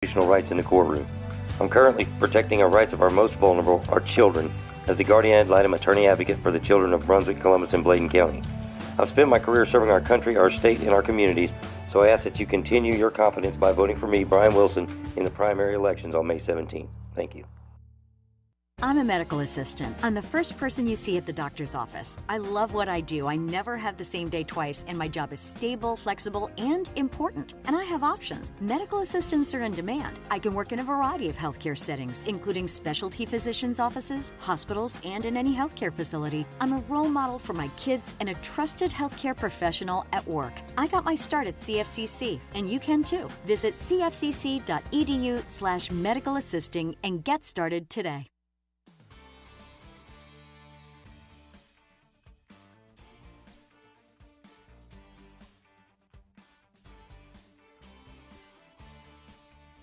constitutional rights in the courtroom. I'm currently protecting our rights of our most vulnerable, our children, as the guardian ad litem attorney advocate for the children of Brunswick, Columbus, and Bladen County. I've spent my career serving our country, our state, and our communities, so I ask that you continue your confidence by voting for me, Brian Wilson, in the primary elections on May 17th. Thank you. I'm a medical assistant. I'm the first person you see at the doctor's office. I love what I do. I never have the same day twice, and my job is stable, flexible, and important. And I have options. Medical assistants are in demand. I can work in a variety of healthcare settings, including specialty physicians' offices, hospitals, and in any healthcare facility. I'm a role model for my kids and a trusted healthcare professional at work. I got my start at CFCC, and you can too. Visit cfcc.edu/medical assisting and get started today.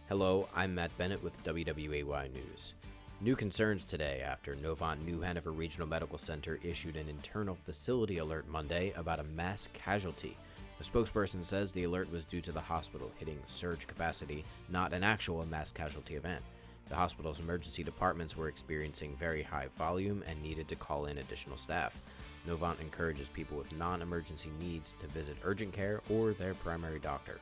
Hello, I'm Matt Bennett with WWAY News. New concerns today after Novant New Hanover Regional Medical Center issued an internal facility alert Monday about a mass casualty. A spokesperson says the alert was due to the hospital hitting surge capacity, not an actual mass casualty event. The hospital's emergency departments were experiencing very high volume and needed to call in additional staff. Novant encourages people with non-emergency needs to visit urgent care or their primary doctor.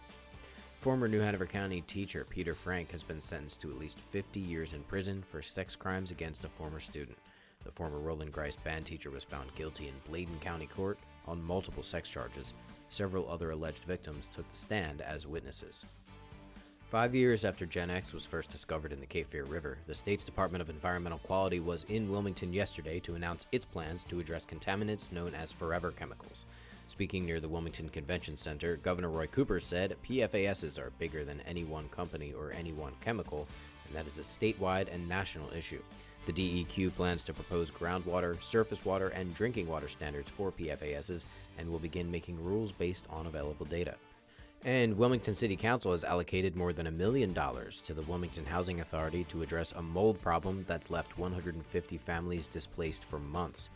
Former New Hanover County teacher Peter Frank has been sentenced to at least 50 years in prison for sex crimes against a former student. The former Roland Grice band teacher was found guilty in Bladen County Court on multiple sex charges. Several other alleged victims took the stand as witnesses. 5 years after Gen X was first discovered in the Cape Fear River, the state's Department of Environmental Quality was in Wilmington yesterday to announce its plans to address contaminants known as forever chemicals. Speaking near the Wilmington Convention Center, Governor Roy Cooper said PFASs are bigger than any one company or any one chemical, and that is a statewide and national issue. The DEQ plans to propose groundwater, surface water, and drinking water standards for PFASs and will begin making rules based on available data. And Wilmington City Council has allocated more than $1 million to the Wilmington Housing Authority to address a mold problem that's left 150 families displaced for months.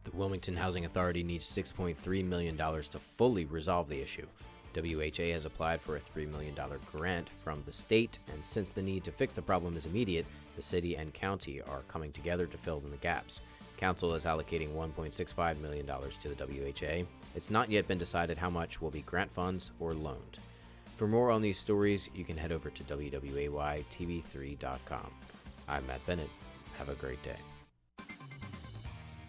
The Wilmington Housing Authority needs $6.3 million to fully resolve the issue. WHA has applied for a $3 million grant from the state, and since the need to fix the problem is immediate, the city and county are coming together to fill in the gaps. Council is allocating $1.65 million to the WHA. It's not yet been decided how much will be grant funds or loaned. For more on these stories, you can head over to WWAYTV3.com. I'm Matt Bennett. Have a great day.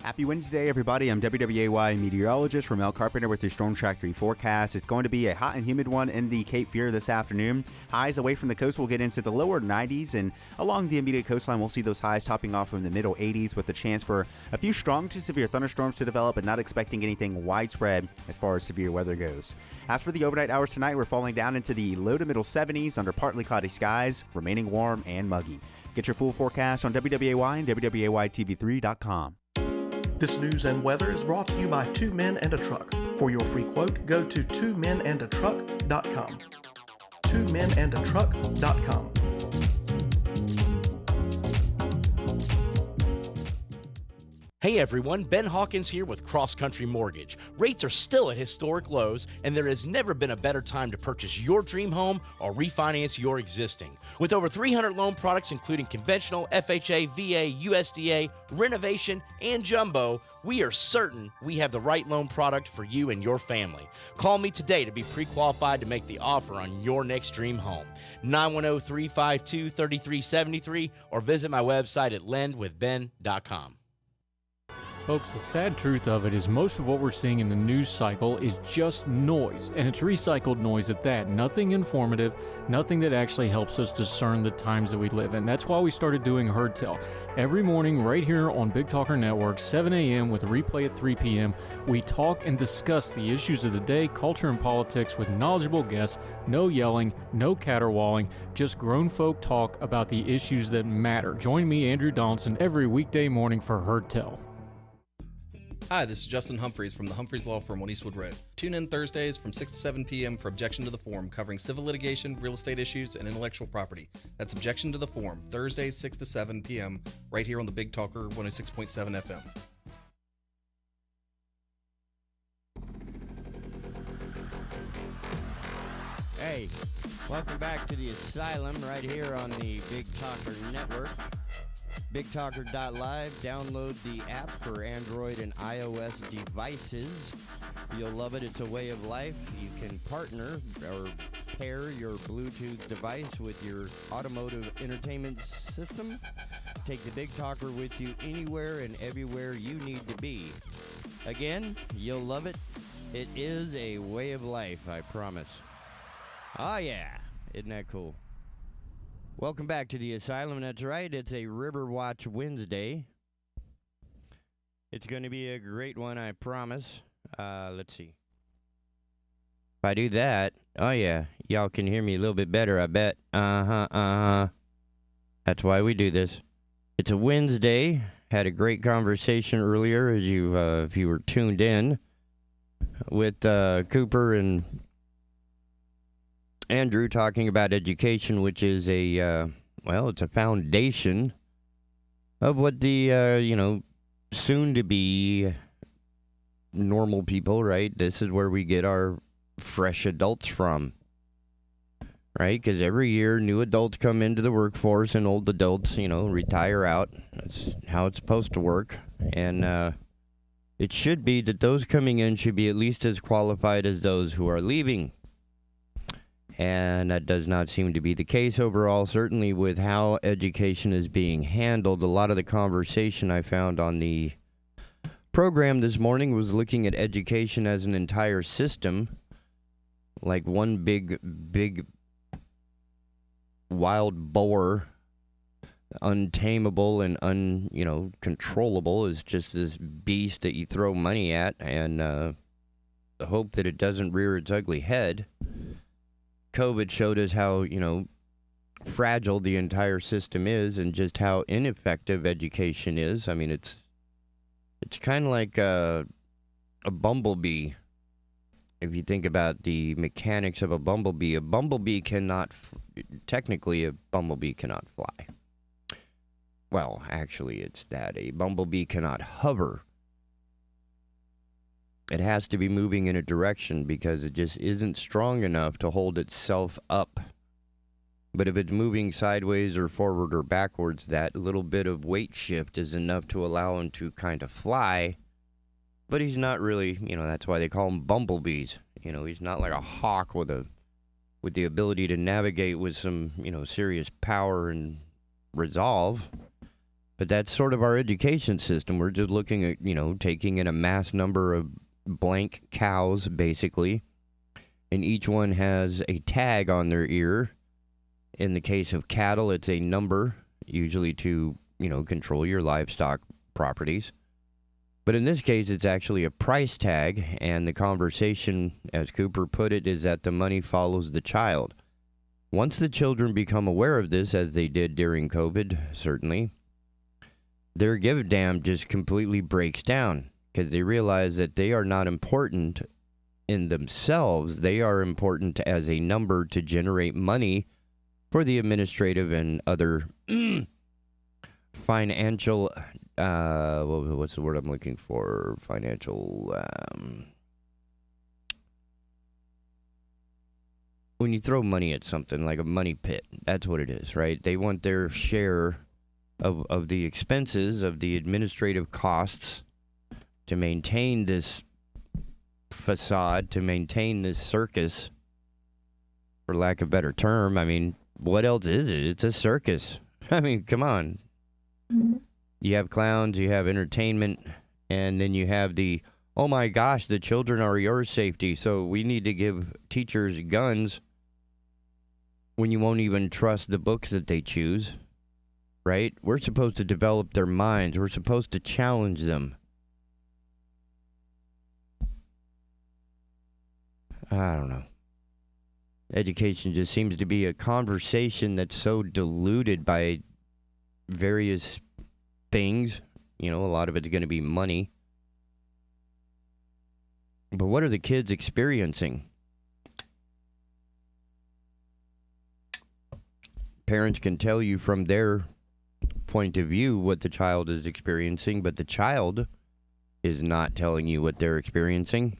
Happy Wednesday, everybody. I'm WWAY meteorologist Ramel Carpenter with your Storm Track 3 forecast. It's going to be a hot and humid one in the Cape Fear this afternoon. Highs away from the coast will get into the lower 90s, and along the immediate coastline, we'll see those highs topping off in the middle 80s with a chance for a few strong to severe thunderstorms to develop, but not expecting anything widespread as far as severe weather goes. As for the overnight hours tonight, we're falling down into the low to middle 70s under partly cloudy skies, remaining warm and muggy. Get your full forecast on WWAY and WWAYTV3.com. This news and weather is brought to you by Two Men and a Truck. For your free quote, go to twomenandatruck.com. twomenandatruck.com. Hey everyone, Ben Hawkins here with Cross Country Mortgage. Rates are still at historic lows, and there has never been a better time to purchase your dream home or refinance your existing. With over 300 loan products including conventional, FHA, VA, USDA, renovation, and jumbo, we are certain we have the right loan product for you and your family. Call me today to be pre-qualified to make the offer on your next dream home. 910-352-3373 or visit my website at lendwithben.com. Folks, the sad truth of it is most of what we're seeing in the news cycle is just noise, and it's recycled noise at that. Nothing informative, nothing that actually helps us discern the times that we live in. That's why we started doing Heard Tell. Every morning right here on Big Talker Network, 7 a.m. with a replay at 3 p.m., we talk and discuss the issues of the day, culture and politics with knowledgeable guests, no yelling, no caterwauling, just grown folk talk about the issues that matter. Join me, Andrew Donaldson, every weekday morning for Heard Tell. Hi, this is Justin Humphreys from the Humphreys Law Firm on Eastwood Road. Tune in Thursdays from 6 to 7 p.m. for Objection to the Form, covering civil litigation, real estate issues, and intellectual property. That's Objection to the Form, Thursdays 6 to 7 p.m. right here on the Big Talker 106.7 FM. Hey, welcome back to the Asylum right here on the Big Talker Network. BigTalker.live. Download the app for Android and iOS devices. You'll love it. It's a way of life. You can partner or pair your Bluetooth device with your automotive entertainment system. Take the Big Talker with you anywhere and everywhere you need to be. Again, you'll love it. It is a way of life, I promise. Oh, yeah. Isn't that cool? Welcome back to the Asylum. That's right. It's a Riverwatch Wednesday. It's going to be a great one, I promise. Let's see. If I do that, oh, yeah. Y'all can hear me a little bit better, I bet. That's why we do this. It's a Wednesday. Had a great conversation earlier, as you, if you were tuned in, with Cooper and Andrew talking about education, which is it's a foundation of what the, soon-to-be normal people, right? This is where we get our fresh adults from, right? Because every year, new adults come into the workforce and old adults, retire out. That's how it's supposed to work. And it should be that those coming in should be at least as qualified as those who are leaving. And that does not seem to be the case overall, certainly with how education is being handled. A lot of the conversation I found on the program this morning was looking at education as an entire system, like one big wild boar, untamable and uncontrollable, is just this beast that you throw money at and hope that it doesn't rear its ugly head. COVID showed us how, fragile the entire system is and just how ineffective education is. I mean, it's kind of like a bumblebee. If you think about the mechanics of a bumblebee cannot, technically a bumblebee cannot fly. Well, actually, it's that a bumblebee cannot hover. It has to be moving in a direction because it just isn't strong enough to hold itself up. But if it's moving sideways or forward or backwards, that little bit of weight shift is enough to allow him to kind of fly. But he's not really, that's why they call him bumblebees. He's not like a hawk with the ability to navigate with some, serious power and resolve. But that's sort of our education system. We're just looking at, taking in a mass number of blank cows, basically, and each one has a tag on their ear. In the case of cattle, it's a number, usually to, control your livestock properties. But in this case, it's actually a price tag, and the conversation, as Cooper put it, is that the money follows the child. Once the children become aware of this, as they did during COVID, certainly, their give a damn just completely breaks down. Because they realize that they are not important in themselves. They are important as a number to generate money for the administrative and other financial, what's the word I'm looking for? Financial, when you throw money at something, like a money pit, that's what it is, right? They want their share of the expenses, of the administrative costs, to maintain this facade, to maintain this circus, for lack of a better term. I mean, what else is it? It's a circus. I mean, come on. Mm-hmm. You have clowns, you have entertainment, and then you have the, oh my gosh, the children are your safety, so we need to give teachers guns when you won't even trust the books that they choose, right? We're supposed to develop their minds. We're supposed to challenge them. I don't know. Education just seems to be a conversation that's so diluted by various things. A lot of it's going to be money. But what are the kids experiencing? Parents can tell you from their point of view what the child is experiencing, but the child is not telling you what they're experiencing.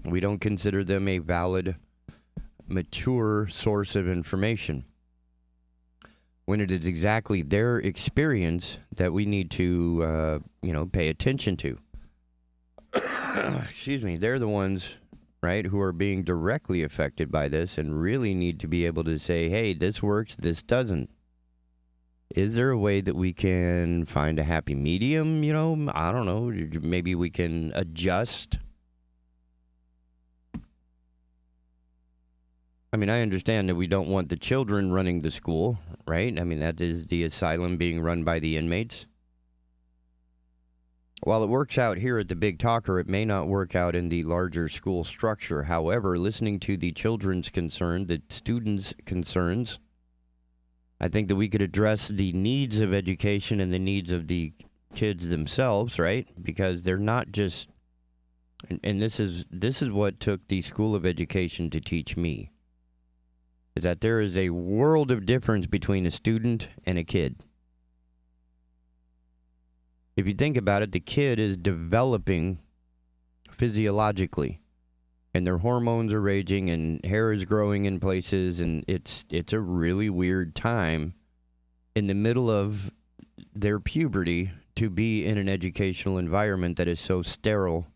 We don't consider them a valid mature source of information, when it is exactly their experience that we need to, pay attention to. Excuse me. They're the ones, right, who are being directly affected by this and really need to be able to say, hey, this works, this doesn't. Is there a way that we can find a happy medium? I don't know. Maybe we can adjust. I mean, I understand that we don't want the children running the school, right? I mean, that is the asylum being run by the inmates. While it works out here at the Big Talker, it may not work out in the larger school structure. However, listening to the children's concern, the students' concerns, I think that we could address the needs of education and the needs of the kids themselves, right? Because they're not just, and this is what took the School of Education to teach me, is that there is a world of difference between a student and a kid. If you think about it, the kid is developing physiologically, and their hormones are raging, and hair is growing in places, and it's a really weird time in the middle of their puberty to be in an educational environment that is so sterile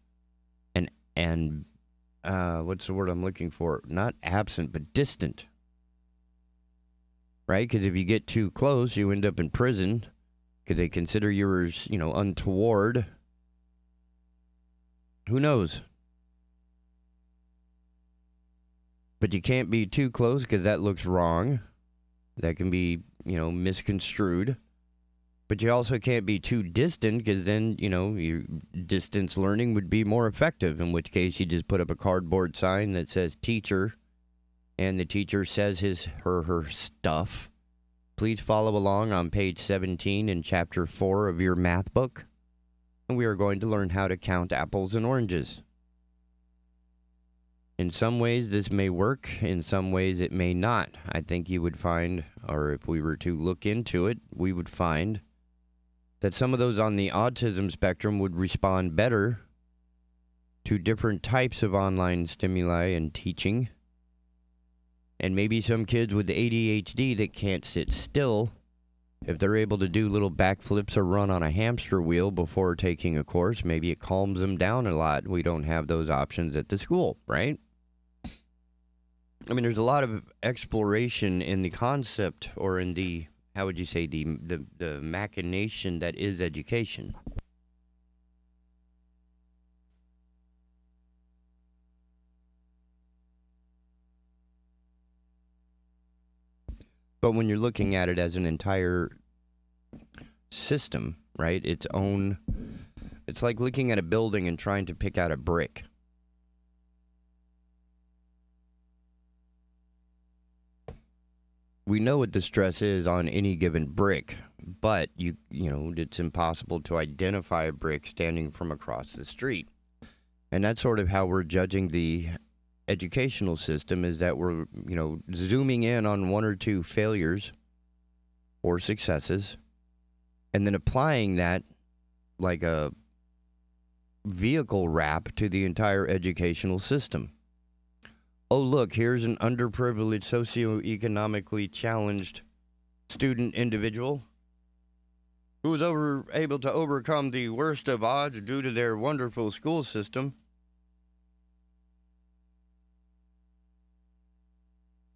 and what's the word I'm looking for? Not absent, but distant. Right? Because if you get too close, you end up in prison. Could they consider yours, untoward? Who knows? But you can't be too close because that looks wrong. That can be, misconstrued. But you also can't be too distant because then, your distance learning would be more effective, in which case you just put up a cardboard sign that says teacher, and the teacher says her stuff. Please follow along on page 17 in chapter 4 of your math book. And we are going to learn how to count apples and oranges. In some ways, this may work. In some ways, it may not. I think you would find, or if we were to look into it, we would find that some of those on the autism spectrum would respond better to different types of online stimuli and teaching. And maybe some kids with ADHD that can't sit still, if they're able to do little backflips or run on a hamster wheel before taking a course, maybe it calms them down a lot. We don't have those options at the school, right? I mean, there's a lot of exploration in the concept, or in the, how would you say, the machination that is education. But when you're looking at it as an entire system, right, it's like looking at a building and trying to pick out a brick. We know what the stress is on any given brick, but it's impossible to identify a brick standing from across the street. And that's sort of how we're judging the educational system, is that we're, zooming in on one or two failures or successes and then applying that like a vehicle wrap to the entire educational system. Oh, look, here's an underprivileged, socioeconomically challenged student individual who was able to overcome the worst of odds due to their wonderful school system.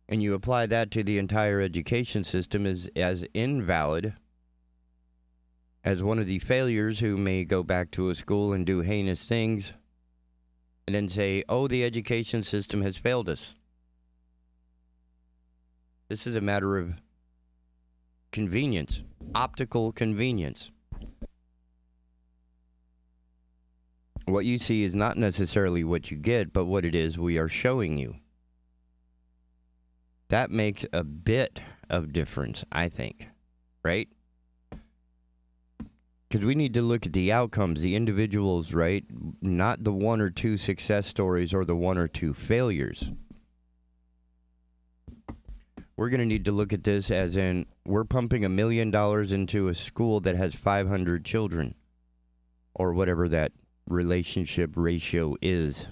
And you apply that to the entire education system as invalid as one of the failures who may go back to a school and do heinous things and then say, oh, the education system has failed us. This is a matter of convenience, optical convenience. What you see is not necessarily what you get, but what it is we are showing you. That makes a bit of difference, I think, right? Because we need to look at the outcomes, the individuals, right? Not the one or two success stories or the one or two failures. We're going to need to look at this as in, we're pumping $1 million into a school that has 500 children, or whatever that relationship ratio is.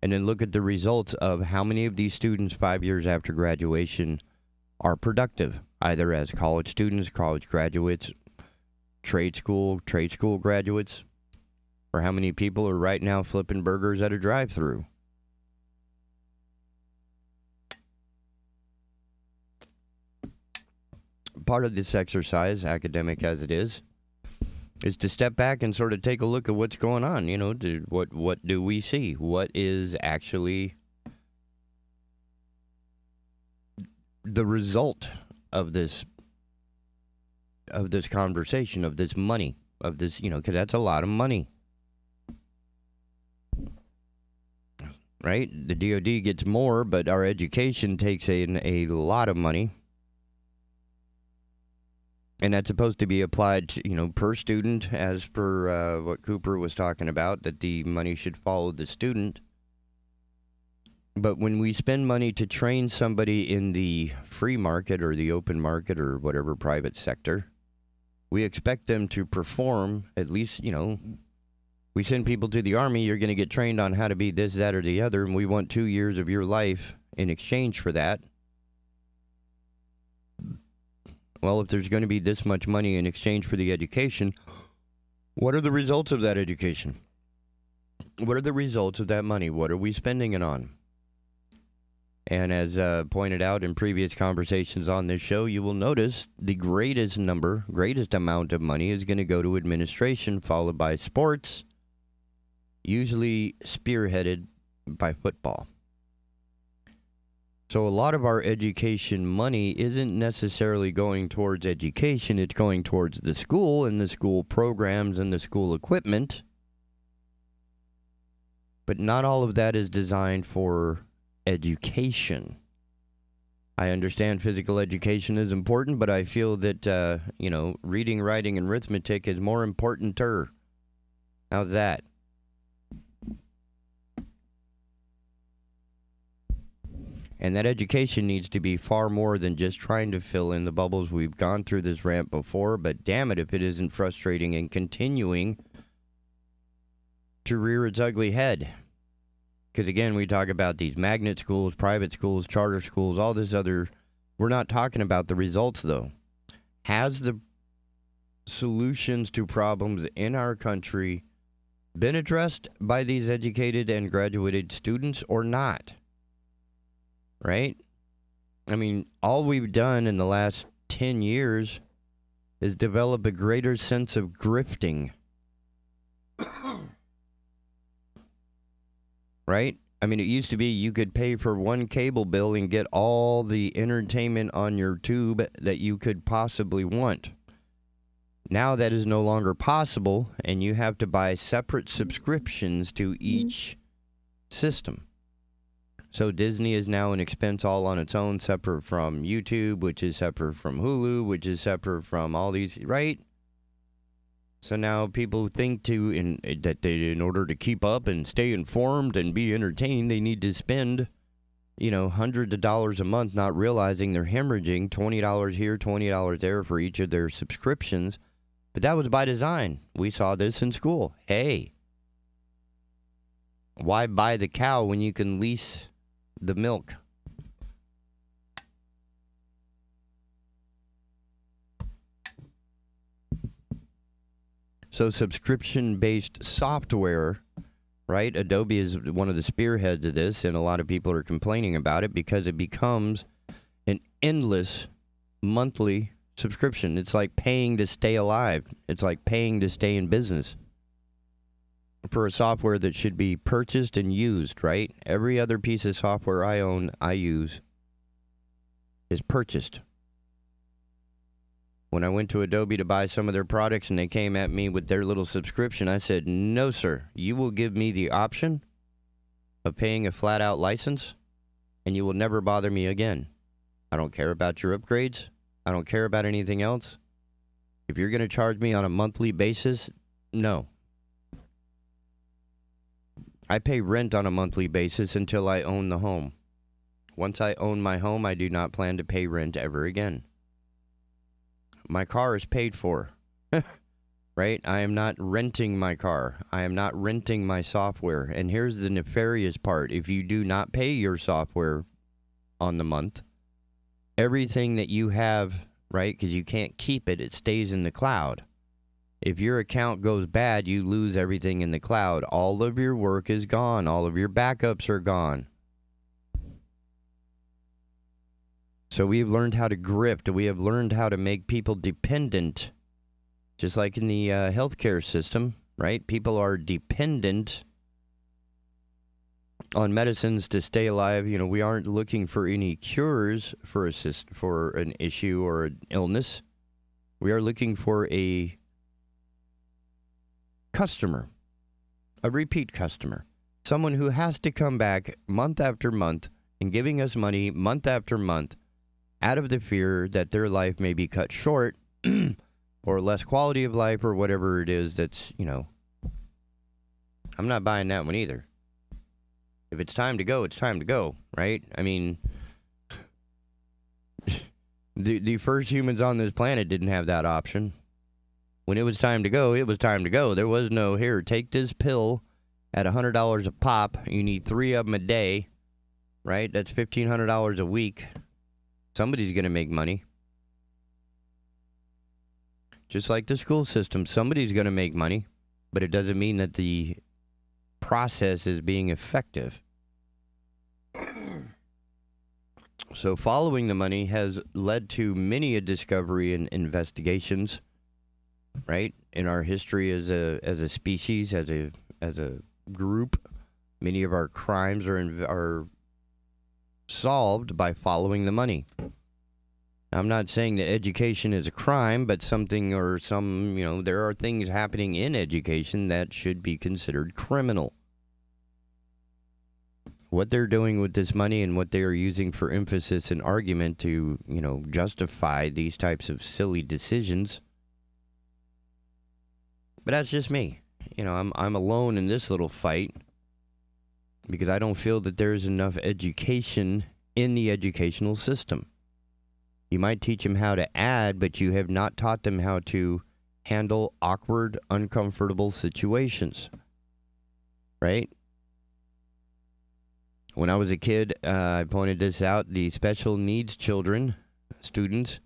and then look at the results of how many of these students 5 years after graduation are productive, either as college students, college graduates, trade school graduates, or how many people are right now flipping burgers at a drive-thru. Part of this exercise, academic as it is to step back and sort of take a look at what's going on. You know, what do we see? What is actually the result of this conversation, of this money, of this, you know, because that's a lot of money. Right? The DOD gets more, but our education takes in a lot of money. And that's supposed to be applied to, you know, per student, as per what Cooper was talking about, that the money should follow the student. But when we spend money to train somebody in the free market or the open market or whatever private sector, we expect them to perform, at least, you know, we send people to the Army, you're going to get trained on how to be this, that, or the other, and we want 2 years of your life in exchange for that. Well, if there's going to be this much money in exchange for the education, what are the results of that education? What are the results of that money? What are we spending it on? And as pointed out in previous conversations on this show, you will notice the greatest amount of money is going to go to administration, followed by sports, usually spearheaded by football. So a lot of our education money isn't necessarily going towards education. It's going towards the school and the school programs and the school equipment. But not all of that is designed for education. I understand physical education is important, but I feel that, reading, writing, and arithmetic is more important-er. How's that? And that education needs to be far more than just trying to fill in the bubbles. We've gone through this rant before, but damn it if it isn't frustrating and continuing to rear its ugly head. Because again, we talk about these magnet schools, private schools, charter schools, all this other. We're not talking about the results, though. Has the solutions to problems in our country been addressed by these educated and graduated students or not? Right? I mean, all we've done in the last 10 years is develop a greater sense of grifting. Right? I mean, it used to be you could pay for one cable bill and get all the entertainment on your tube that you could possibly want. Now that is no longer possible, and you have to buy separate subscriptions to each system. So Disney is now an expense all on its own, separate from YouTube, which is separate from Hulu, which is separate from all these, right? So now people think that in order to keep up and stay informed and be entertained, they need to spend, hundreds of dollars a month, not realizing they're hemorrhaging $20 here, $20 there for each of their subscriptions. But that was by design. We saw this in school. Hey, why buy the cow when you can lease the milk? So subscription-based software, right? Adobe is one of the spearheads of this, and a lot of people are complaining about it because it becomes an endless monthly subscription. It's like paying to stay alive. It's like paying to stay in business for a software that should be purchased and used, right? Every other piece of software I own, I use, is purchased. When I went to Adobe to buy some of their products and they came at me with their little subscription, I said, no, sir. You will give me the option of paying a flat-out license, and you will never bother me again. I don't care about your upgrades. I don't care about anything else. If you're going to charge me on a monthly basis, no. I pay rent on a monthly basis until I own the home. Once I own my home, I do not plan to pay rent ever again. My car is paid for. right? I am not renting my car. I am not renting my software. And here's the nefarious part. If you do not pay your software on the month, everything that you have, right, because you can't keep it, it stays in the cloud. If your account goes bad, you lose everything in the cloud. All of your work is gone. All of your backups are gone. So we've learned how to grift. We have learned how to make people dependent, just like in the healthcare system, right? People are dependent on medicines to stay alive. You know, we aren't looking for any cures for an issue or an illness. We are looking for a customer, a repeat customer, someone who has to come back month after month and giving us money month after month out of the fear that their life may be cut short or less quality of life or whatever it is that's, you know, I'm not buying that one either. If it's time to go, it's time to go, right? I mean, the first humans on this planet didn't have that option. When it was time to go, it was time to go. There was no, here, take this pill at $100 a pop. You need 3 of them a day, right? That's $1,500 a week. Somebody's going to make money. Just like the school system, somebody's going to make money, but it doesn't mean that the process is being effective. So following the money has led to many a discovery and investigations, right? In our history as a species, as a group, many of our crimes are solved by following the money. I'm not saying that education is a crime, but something or some, you know, there are things happening in education that should be considered criminal. What they're doing with this money and what they are using for emphasis and argument to, you know, justify these types of silly decisions. But that's just me. You know, I'm alone in this little fight because I don't feel that there's enough education in the educational system. You might teach them how to add, but you have not taught them how to handle awkward, uncomfortable situations. Right? When I was a kid, I pointed this out, the special needs children, students,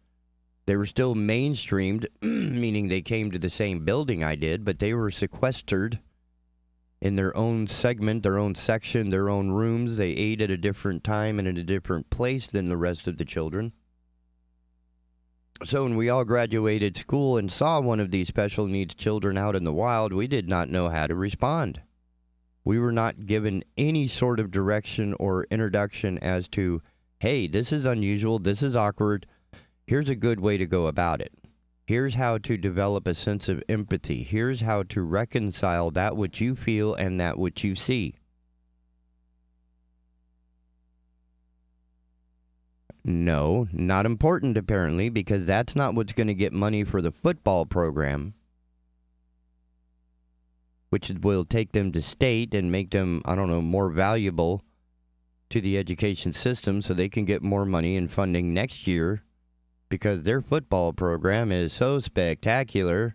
they were still mainstreamed, meaning they came to the same building I did, but they were sequestered in their own segment, their own section, their own rooms. They ate at a different time and in a different place than the rest of the children. So when we all graduated school and saw one of these special needs children out in the wild, we did not know how to respond. We were not given any sort of direction or introduction as to, hey, this is unusual, this is awkward, here's a good way to go about it. Here's how to develop a sense of empathy. Here's how to reconcile that which you feel and that which you see. No, not important apparently, because that's not what's going to get money for the football program, which will take them to state and make them, I don't know, more valuable to the education system so they can get more money and funding next year because their football program is so spectacular.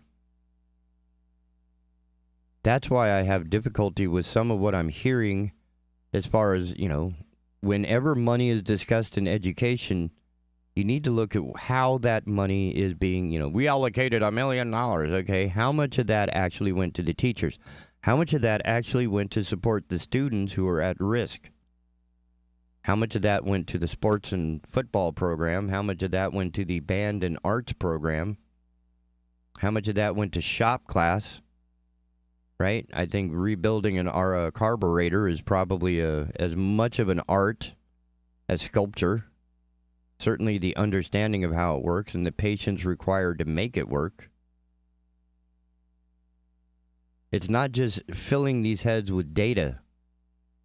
That's why I have difficulty with some of what I'm hearing as far as, you know, whenever money is discussed in education, you need to look at how that money is being, you know, we allocated $1 million, okay? How much of that actually went to the teachers? How much of that actually went to support the students who are at risk? How much of that went to the sports and football program? How much of that went to the band and arts program? How much of that went to shop class? Right? I think rebuilding our carburetor is probably as much of an art as sculpture. Certainly the understanding of how it works and the patience required to make it work. It's not just filling these heads with data.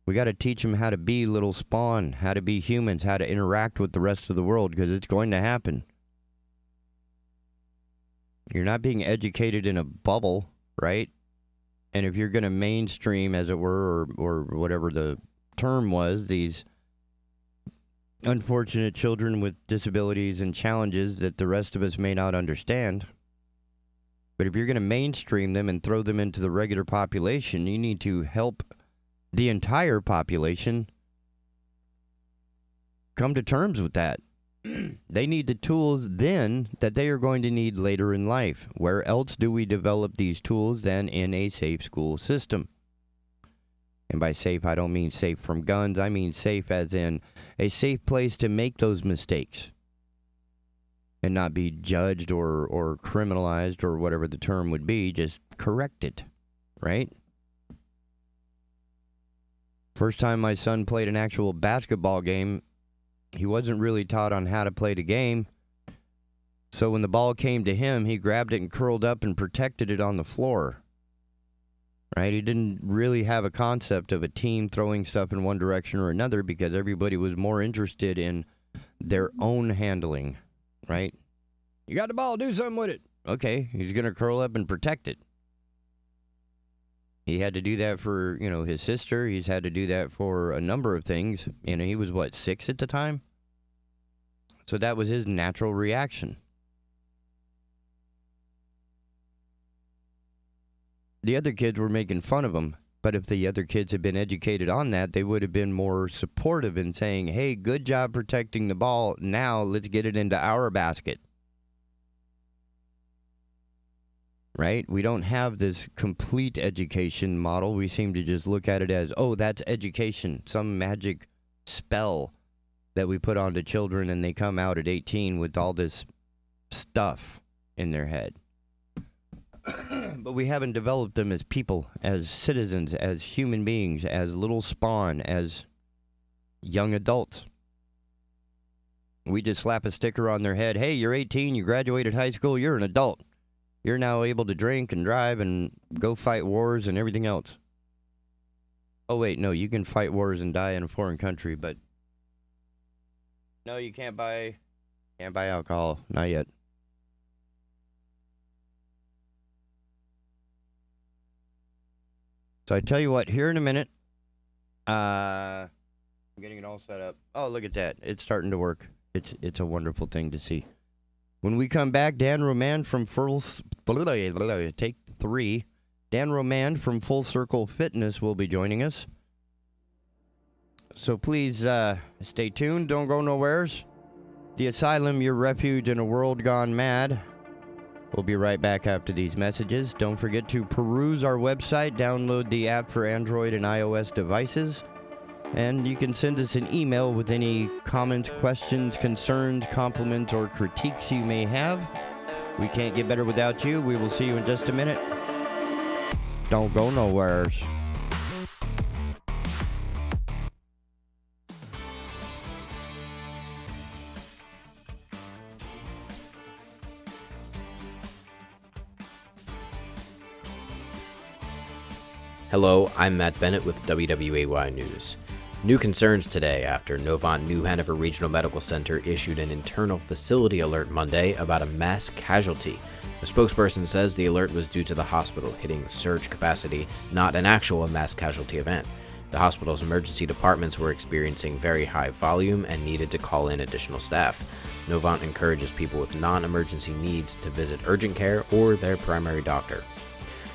We got to teach them how to be little spawn, how to be humans, how to interact with the rest of the world, because it's going to happen. You're not being educated in a bubble, right? And if you're going to mainstream, as it were, or whatever the term was, these unfortunate children with disabilities and challenges that the rest of us may not understand, But if you're going to mainstream them and throw them into the regular population, you need to help the entire population come to terms with that. They need the tools then that they are going to need later in life. Where else do we develop these tools than in a safe school system? And by safe, I don't mean safe from guns. I mean safe as in a safe place to make those mistakes and not be judged or criminalized or whatever the term would be. Just correct it, right? First time my son played an actual basketball game, he wasn't really taught on how to play the game. So when the ball came to him, he grabbed it and curled up and protected it on the floor. Right? He didn't really have a concept of a team throwing stuff in one direction or another because everybody was more interested in their own handling. Right? You got the ball, do something with it. Okay, he's going to curl up and protect it. He had to do that for, his sister. He's had to do that for a number of things. He was, 6 at the time? So that was his natural reaction. The other kids were making fun of him. But if the other kids had been educated on that, they would have been more supportive in saying, hey, good job protecting the ball. Now let's get it into our basket. Right? We don't have this complete education model. We seem to just look at it as, oh, that's education, some magic spell that we put onto children and they come out at 18 with all this stuff in their head. But we haven't developed them as people, as citizens, as human beings, as little spawn, as young adults. We just slap a sticker on their head. Hey, you're 18, you graduated high school, you're an adult. You're now able to drink and drive and go fight wars and everything else. Oh, wait, no, you can fight wars and die in a foreign country, but no, you can't buy alcohol. Not yet. So I tell you what, here in a minute, I'm getting it all set up. Oh, look at that. It's starting to work. It's a wonderful thing to see. When we come back, Dan Roman from Take 3. Dan Roman from Full Circle Fitness will be joining us. So please stay tuned. Don't go nowheres. The Asylum, your refuge in a world gone mad. We'll be right back after these messages. Don't forget to peruse our website, download the app for Android and iOS devices, and you can send us an email with any comments, questions, concerns, compliments, or critiques you may have. We can't get better without you. We will see you in just a minute. Don't go nowheres. Hello, I'm Matt Bennett with WWAY News. New concerns today after Novant New Hanover Regional Medical Center issued an internal facility alert Monday about a mass casualty. A spokesperson says the alert was due to the hospital hitting surge capacity, not an actual mass casualty event. The hospital's emergency departments were experiencing very high volume and needed to call in additional staff. Novant encourages people with non-emergency needs to visit urgent care or their primary doctor.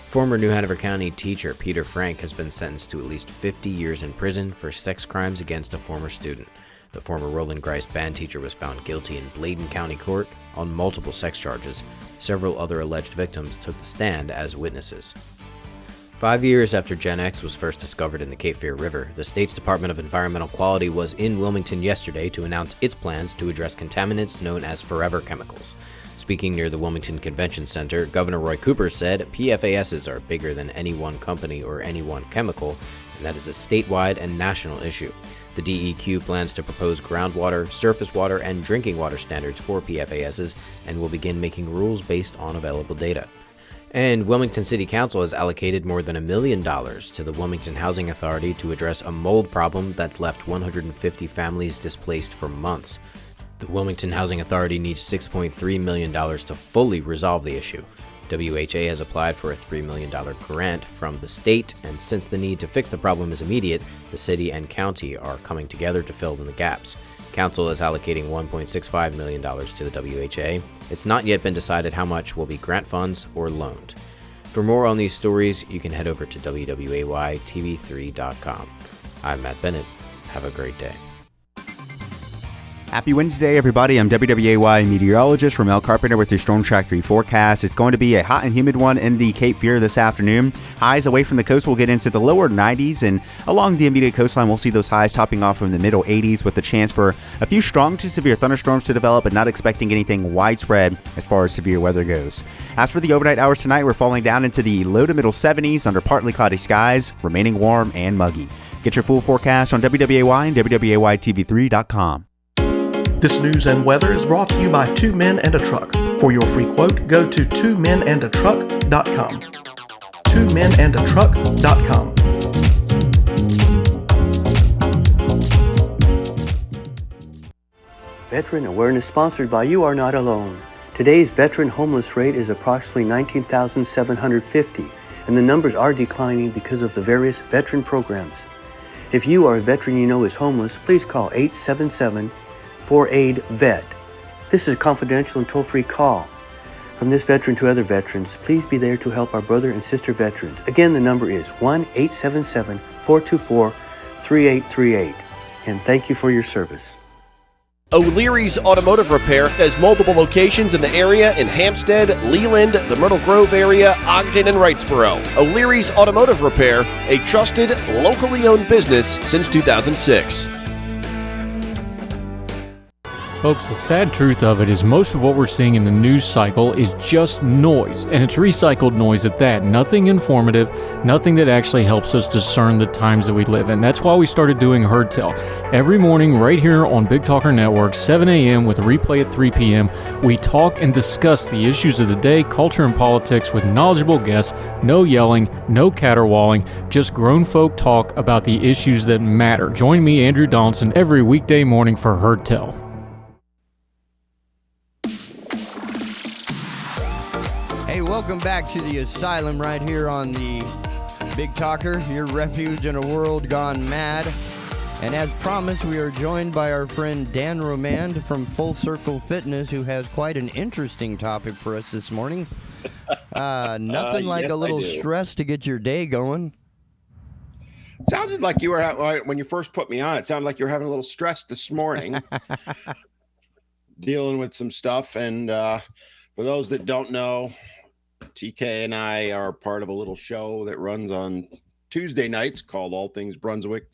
Former New Hanover County teacher Peter Frank has been sentenced to at least 50 years in prison for sex crimes against a former student. The former Roland Grice band teacher was found guilty in Bladen County Court on multiple sex charges. Several other alleged victims took the stand as witnesses. 5 years after Gen X was first discovered in the Cape Fear River, the state's Department of Environmental Quality was in Wilmington yesterday to announce its plans to address contaminants known as forever chemicals. Speaking near the Wilmington Convention Center, Governor Roy Cooper said PFASs are bigger than any one company or any one chemical, and that is a statewide and national issue. The DEQ plans to propose groundwater, surface water, and drinking water standards for PFASs and will begin making rules based on available data. And Wilmington City Council has allocated more than $1 million to the Wilmington Housing Authority to address a mold problem that's left 150 families displaced for months. The Wilmington Housing Authority needs $6.3 million to fully resolve the issue. WHA has applied for a $3 million grant from the state, and since the need to fix the problem is immediate, the city and county are coming together to fill in the gaps. Council is allocating $1.65 million to the WHA. It's not yet been decided how much will be grant funds or loaned. For more on these stories, you can head over to wwaytv3.com. I'm Matt Bennett. Have a great day. Happy Wednesday, everybody. I'm WWAY meteorologist Ramel Carpenter with your Storm Track 3 forecast. It's going to be a hot and humid one in the Cape Fear this afternoon. Highs away from the coast will get into the lower 90s, and along the immediate coastline, we'll see those highs topping off from the middle 80s with the chance for a few strong to severe thunderstorms to develop, but not expecting anything widespread as far as severe weather goes. As for the overnight hours tonight, we're falling down into the low to middle 70s under partly cloudy skies, remaining warm and muggy. Get your full forecast on WWAY and WWAYTV3.com. This news and weather is brought to you by Two Men and a Truck. For your free quote, go to twomenandatruck.com. twomenandatruck.com. Veteran Awareness sponsored by You Are Not Alone. Today's veteran homeless rate is approximately 19,750, and the numbers are declining because of the various veteran programs. If you are a veteran you know is homeless, please call 877-4AID-VET. This is a confidential and toll-free call. From this veteran to other veterans, please be there to help our brother and sister veterans. Again, the number is 1-877-424-3838. And thank you for your service. O'Leary's Automotive Repair has multiple locations in the area in Hampstead, Leland, the Myrtle Grove area, Ogden, and Wrightsboro. O'Leary's Automotive Repair, a trusted, locally owned business since 2006. Folks, the sad truth of it is most of what we're seeing in the news cycle is just noise, and it's recycled noise at that. Nothing informative, nothing that actually helps us discern the times that we live in. That's why we started doing Herd Tell. Every morning right here on Big Talker Network, 7 a.m. with a replay at 3 p.m., we talk and discuss the issues of the day, culture and politics with knowledgeable guests, no yelling, no caterwauling, just grown folk talk about the issues that matter. Join me, Andrew Donaldson, every weekday morning for Herd Tell. Hey, welcome back to the Asylum right here on the Big Talker, your refuge in a world gone mad. And as promised, we are joined by our friend Dan Romand from Full Circle Fitness, who has quite an interesting topic for us this morning. Nothing like a little stress to get your day going. It sounded like you were, when you first put me on, it sounded like you were having a little stress this morning, dealing with some stuff. And for those that don't know, TK and I are part of a little show that runs on Tuesday nights called All Things Brunswick.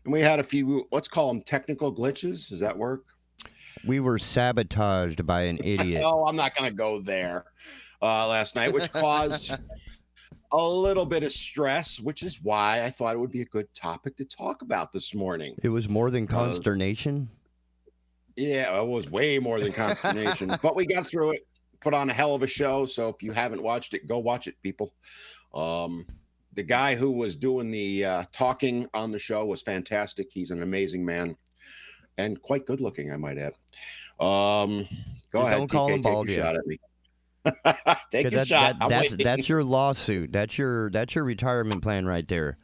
And we had a few, let's call them technical glitches. Does that work? We were sabotaged by an idiot. Oh, I'm not going to go there last night, which caused a little bit of stress, which is why I thought it would be a good topic to talk about this morning. It was more than consternation. Yeah, it was way more than consternation, but we got through it. Put on a hell of a show. So if you haven't watched it, go watch it, people. The guy who was doing the talking on the show was fantastic. He's an amazing man and quite good looking, I might add. Go ahead, don't call TK, him bald take a yet. shot at me. Take a shot. That's your lawsuit. That's your retirement plan right there.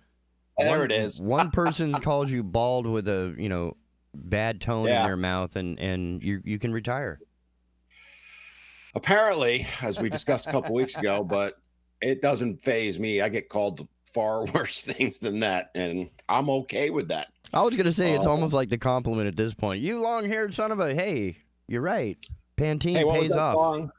There it is. One person calls you bald with a bad tone in their mouth, and you can retire. Apparently, as we discussed a couple weeks ago, but it doesn't faze me. I get called far worse things than that, and I'm okay with that. I was going to say, it's almost like the compliment at this point. You long-haired son of a... Hey, you're right. Pantene Hey, what pays was that off. song?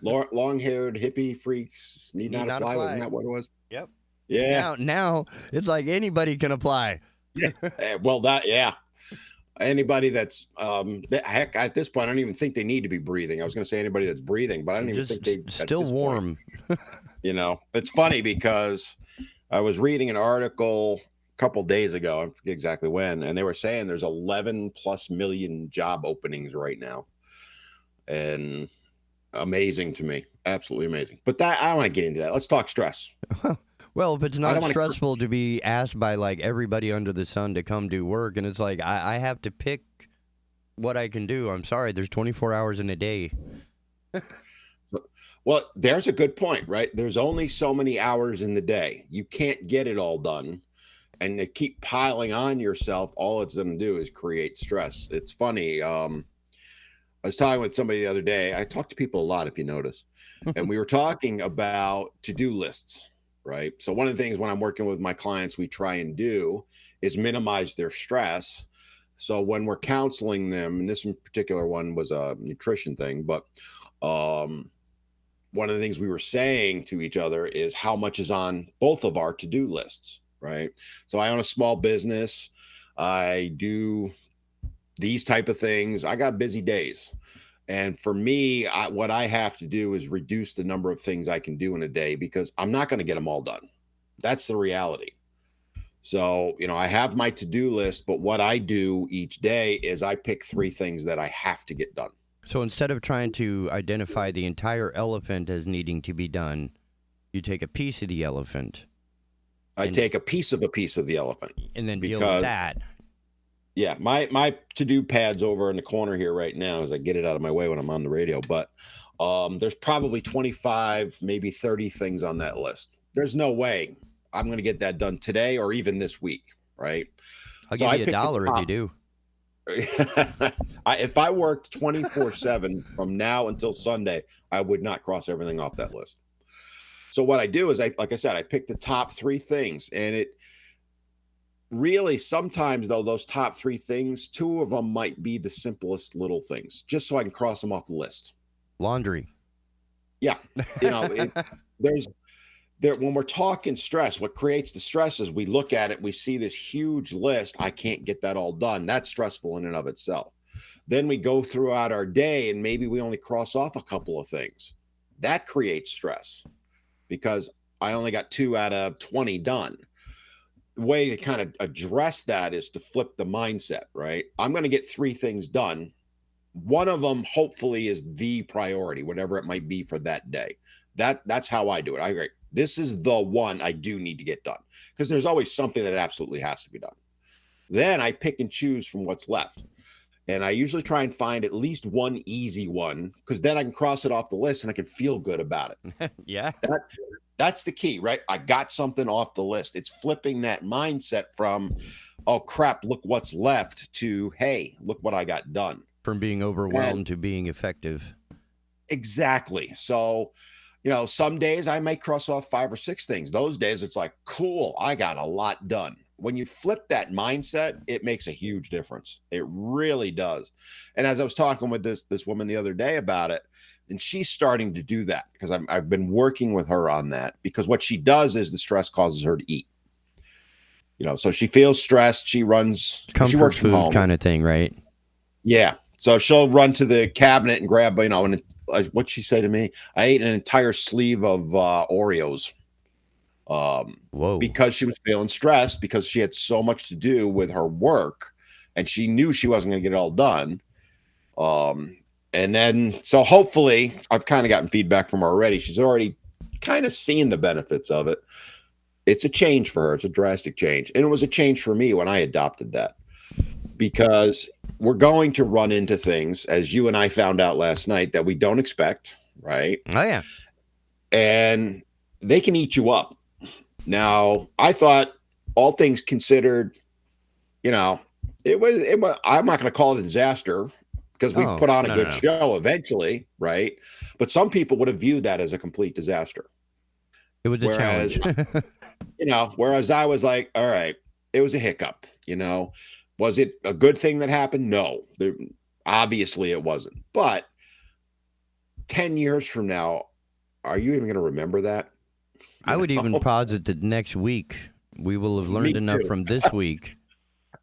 Long-haired hippie freaks need not apply. Wasn't that what it was? Yep. Yeah. Now it's like anybody can apply. Yeah. Well, anybody that's heck, at this point, I don't even think they need to be breathing. I was going to say anybody that's breathing, but I don't even think they still warm. It's funny because I was reading an article a couple days ago. I forget exactly when, and they were saying there's 11+ million job openings right now, and amazing to me, absolutely amazing. But I don't want to get into that. Let's talk stress. Well, if it's not stressful to be asked by like everybody under the sun to come do work, and it's like I have to pick what I can do. I'm sorry, there's 24 hours in a day. Well, there's a good point, right? There's only so many hours in the day. You can't get it all done. and they keep piling on yourself, all it's going to do is create stress. It's funny. I was talking with somebody the other day. I talk to people a lot, if you notice, and we were talking about to-do lists, right? So one of the things when I'm working with my clients, we try and do is minimize their stress. So when we're counseling them, and this in particular one was a nutrition thing, but one of the things we were saying to each other is how much is on both of our to-do lists, right? So I own a small business. I do these type of things. I got busy days. And for me, what I have to do is reduce the number of things I can do in a day because I'm not going to get them all done. That's the reality. So, I have my to-do list, but what I do each day is I pick 3 things that I have to get done. So instead of trying to identify the entire elephant as needing to be done, you take a piece of the elephant. I take a piece of the elephant. And then deal with that. Yeah, my to-do pad's over in the corner here right now as I get it out of my way when I'm on the radio. But there's probably 25, maybe 30 things on that list. There's no way I'm going to get that done today or even this week, right? I'll give you $1 if you do. If I worked 24/7 from now until Sunday, I would not cross everything off that list. So what I do is, like I said, I pick the top 3 things, and it really sometimes though those top 3 things, 2 of them might be the simplest little things, just so I can cross them off the list. Laundry. Yeah, when we're talking stress, what creates the stress is we look at it, we see this huge list. I can't get that all done. That's stressful in and of itself. Then we go throughout our day and maybe we only cross off a couple of things. That creates stress because I only got 2 out of 20 done. The way to kind of address that is to flip the mindset, right? I'm going to get 3 things done. One of them hopefully is the priority, whatever it might be for that day. That's how I do it. I agree. This is the one I do need to get done because there's always something that absolutely has to be done. Then I pick and choose from what's left. And I usually try and find at least one easy one because then I can cross it off the list and I can feel good about it. Yeah. That's the key, right? I got something off the list. It's flipping that mindset from, oh, crap, look what's left to, hey, look what I got done. From being overwhelmed to being effective. Exactly. So, some days I might cross off 5 or 6 things. Those days it's like, cool, I got a lot done. When you flip that mindset, it makes a huge difference. It really does. And as I was talking with this woman the other day about it, and she's starting to do that because I've been working with her on that because what she does is the stress causes her to eat. So she feels stressed. She runs, she works from home kind of thing, right? Yeah. So she'll run to the cabinet and grab, and what'd she say to me? I ate an entire sleeve of Oreos. Whoa. Because she was feeling stressed because she had so much to do with her work and she knew she wasn't going to get it all done. And then, so hopefully I've kind of gotten feedback from her already. She's already kind of seeing the benefits of it. It's a change for her. It's a drastic change. And it was a change for me when I adopted that because we're going to run into things, as you and I found out last night, that we don't expect, right? Oh, yeah. And they can eat you up. Now, I thought all things considered, it was I'm not going to call it a disaster because we put on a good show eventually, right? But some people would have viewed that as a complete disaster. It was a challenge. Whereas I was like, all right, it was a hiccup, Was it a good thing that happened? No, obviously it wasn't. But 10 years from now, are you even going to remember that? I would even posit that next week we will have learned enough from this week.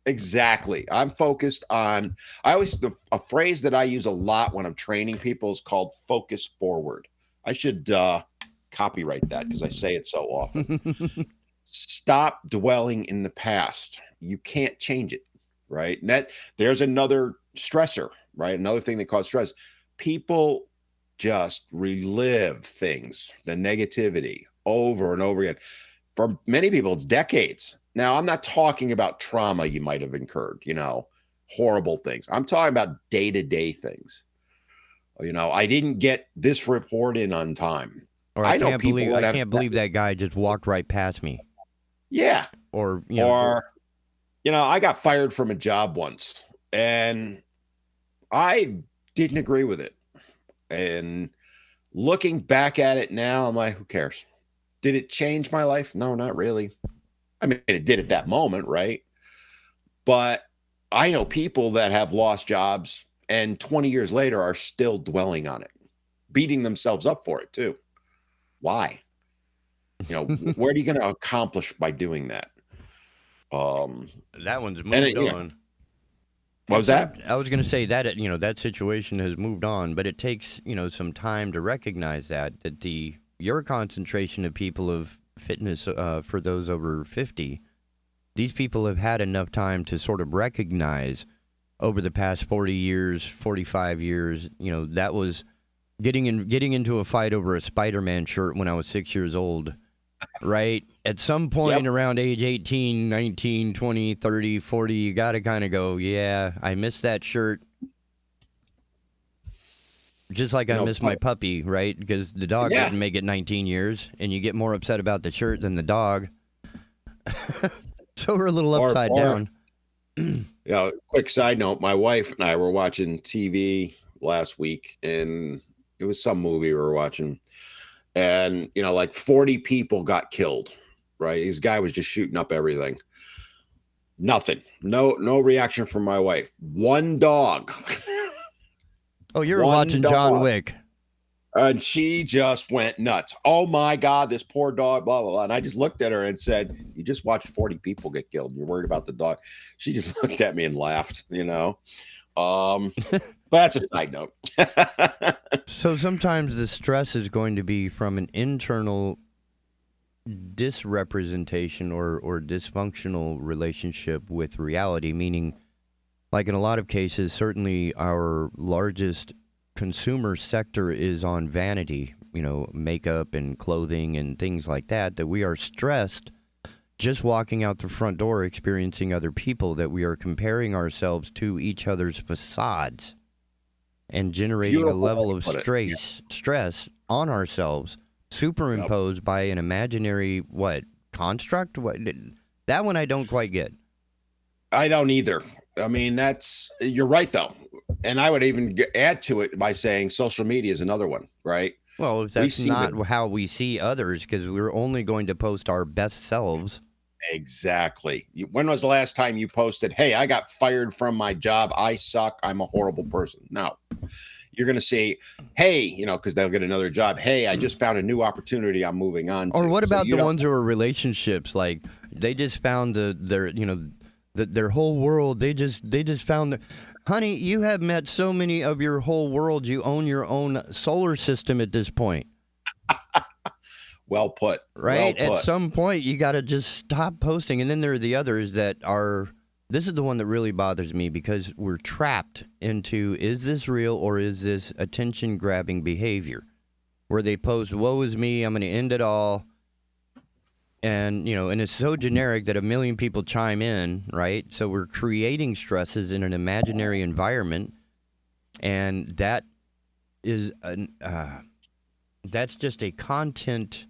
Exactly. I'm focused on, a phrase that I use a lot when I'm training people is called focus forward. I should copyright that because I say it so often. Stop dwelling in the past. You can't change it, right? And there's another stressor, right? Another thing that causes stress. People just relive things, the negativity over and over again. For many people, it's decades. Now, I'm not talking about trauma you might have incurred, horrible things. I'm talking about day-to-day things. I didn't get this report in on time. Or I can't believe that guy just walked right past me. Yeah. Or I got fired from a job once and I didn't agree with it. And looking back at it now, I'm like, who cares? Did it change my life? No, not really. I mean, it did at that moment, right? But I know people that have lost jobs and 20 years later are still dwelling on it, beating themselves up for it too. Why? What are you going to accomplish by doing that? That one's moved on. What was that? I was going to say that, that situation has moved on, but it takes, some time to recognize that your concentration of people of fitness for those over 50, these people have had enough time to sort of recognize over the past 40 years, 45 years, that was getting into a fight over a Spider-Man shirt when I was 6 years old, right? At some point around age 18, 19, 20, 30, 40, you got to kind of go, yeah, I missed that shirt. Just like I missed my puppy, right? Because the dog didn't make it 19 years, and you get more upset about the shirt than the dog. So we're a little upside down. Quick side note, my wife and I were watching TV last week, and it was some movie we were watching, and like 40 people got killed, right? This guy was just shooting up everything. Nothing. No reaction from my wife. One dog. Oh, you're watching John Wick. And she just went nuts. Oh my God, this poor dog, blah, blah, blah. And I just looked at her and said, you just watched 40 people get killed. You're worried about the dog. She just looked at me and laughed, But that's a side note. So sometimes the stress is going to be from an internal disrepresentation or dysfunctional relationship with reality, meaning, like in a lot of cases, certainly our largest consumer sector is on vanity, makeup and clothing and things like that we are stressed just walking out the front door, experiencing other people, that we are comparing ourselves to each other's facades and generating a level of stress on ourselves, superimposed by an imaginary, construct? That one I don't quite get. I don't either. I mean, you're right, though. And I would even add to it by saying social media is another one, right? Well, that's not how we see others, because we're only going to post our best selves. Exactly. When was the last time you posted, hey, I got fired from my job, I suck, I'm a horrible person? No. You're going to say, hey, because they'll get another job. Hey, I just found a new opportunity I'm moving on to. Or what about the ones who are relationships? Like, they just found their whole world. They just found honey, you have met so many of your whole world. You own your own solar system at this point. Well put. Right? Well put. At some point, you got to just stop posting. And then there are the others that are, this is the one that really bothers me, because we're trapped into, is this real or is this attention-grabbing behavior? Where they post, woe is me, I'm going to end it all. And, and it's so generic that a million people chime in, right? So we're creating stresses in an imaginary environment. And that is, that's just a content,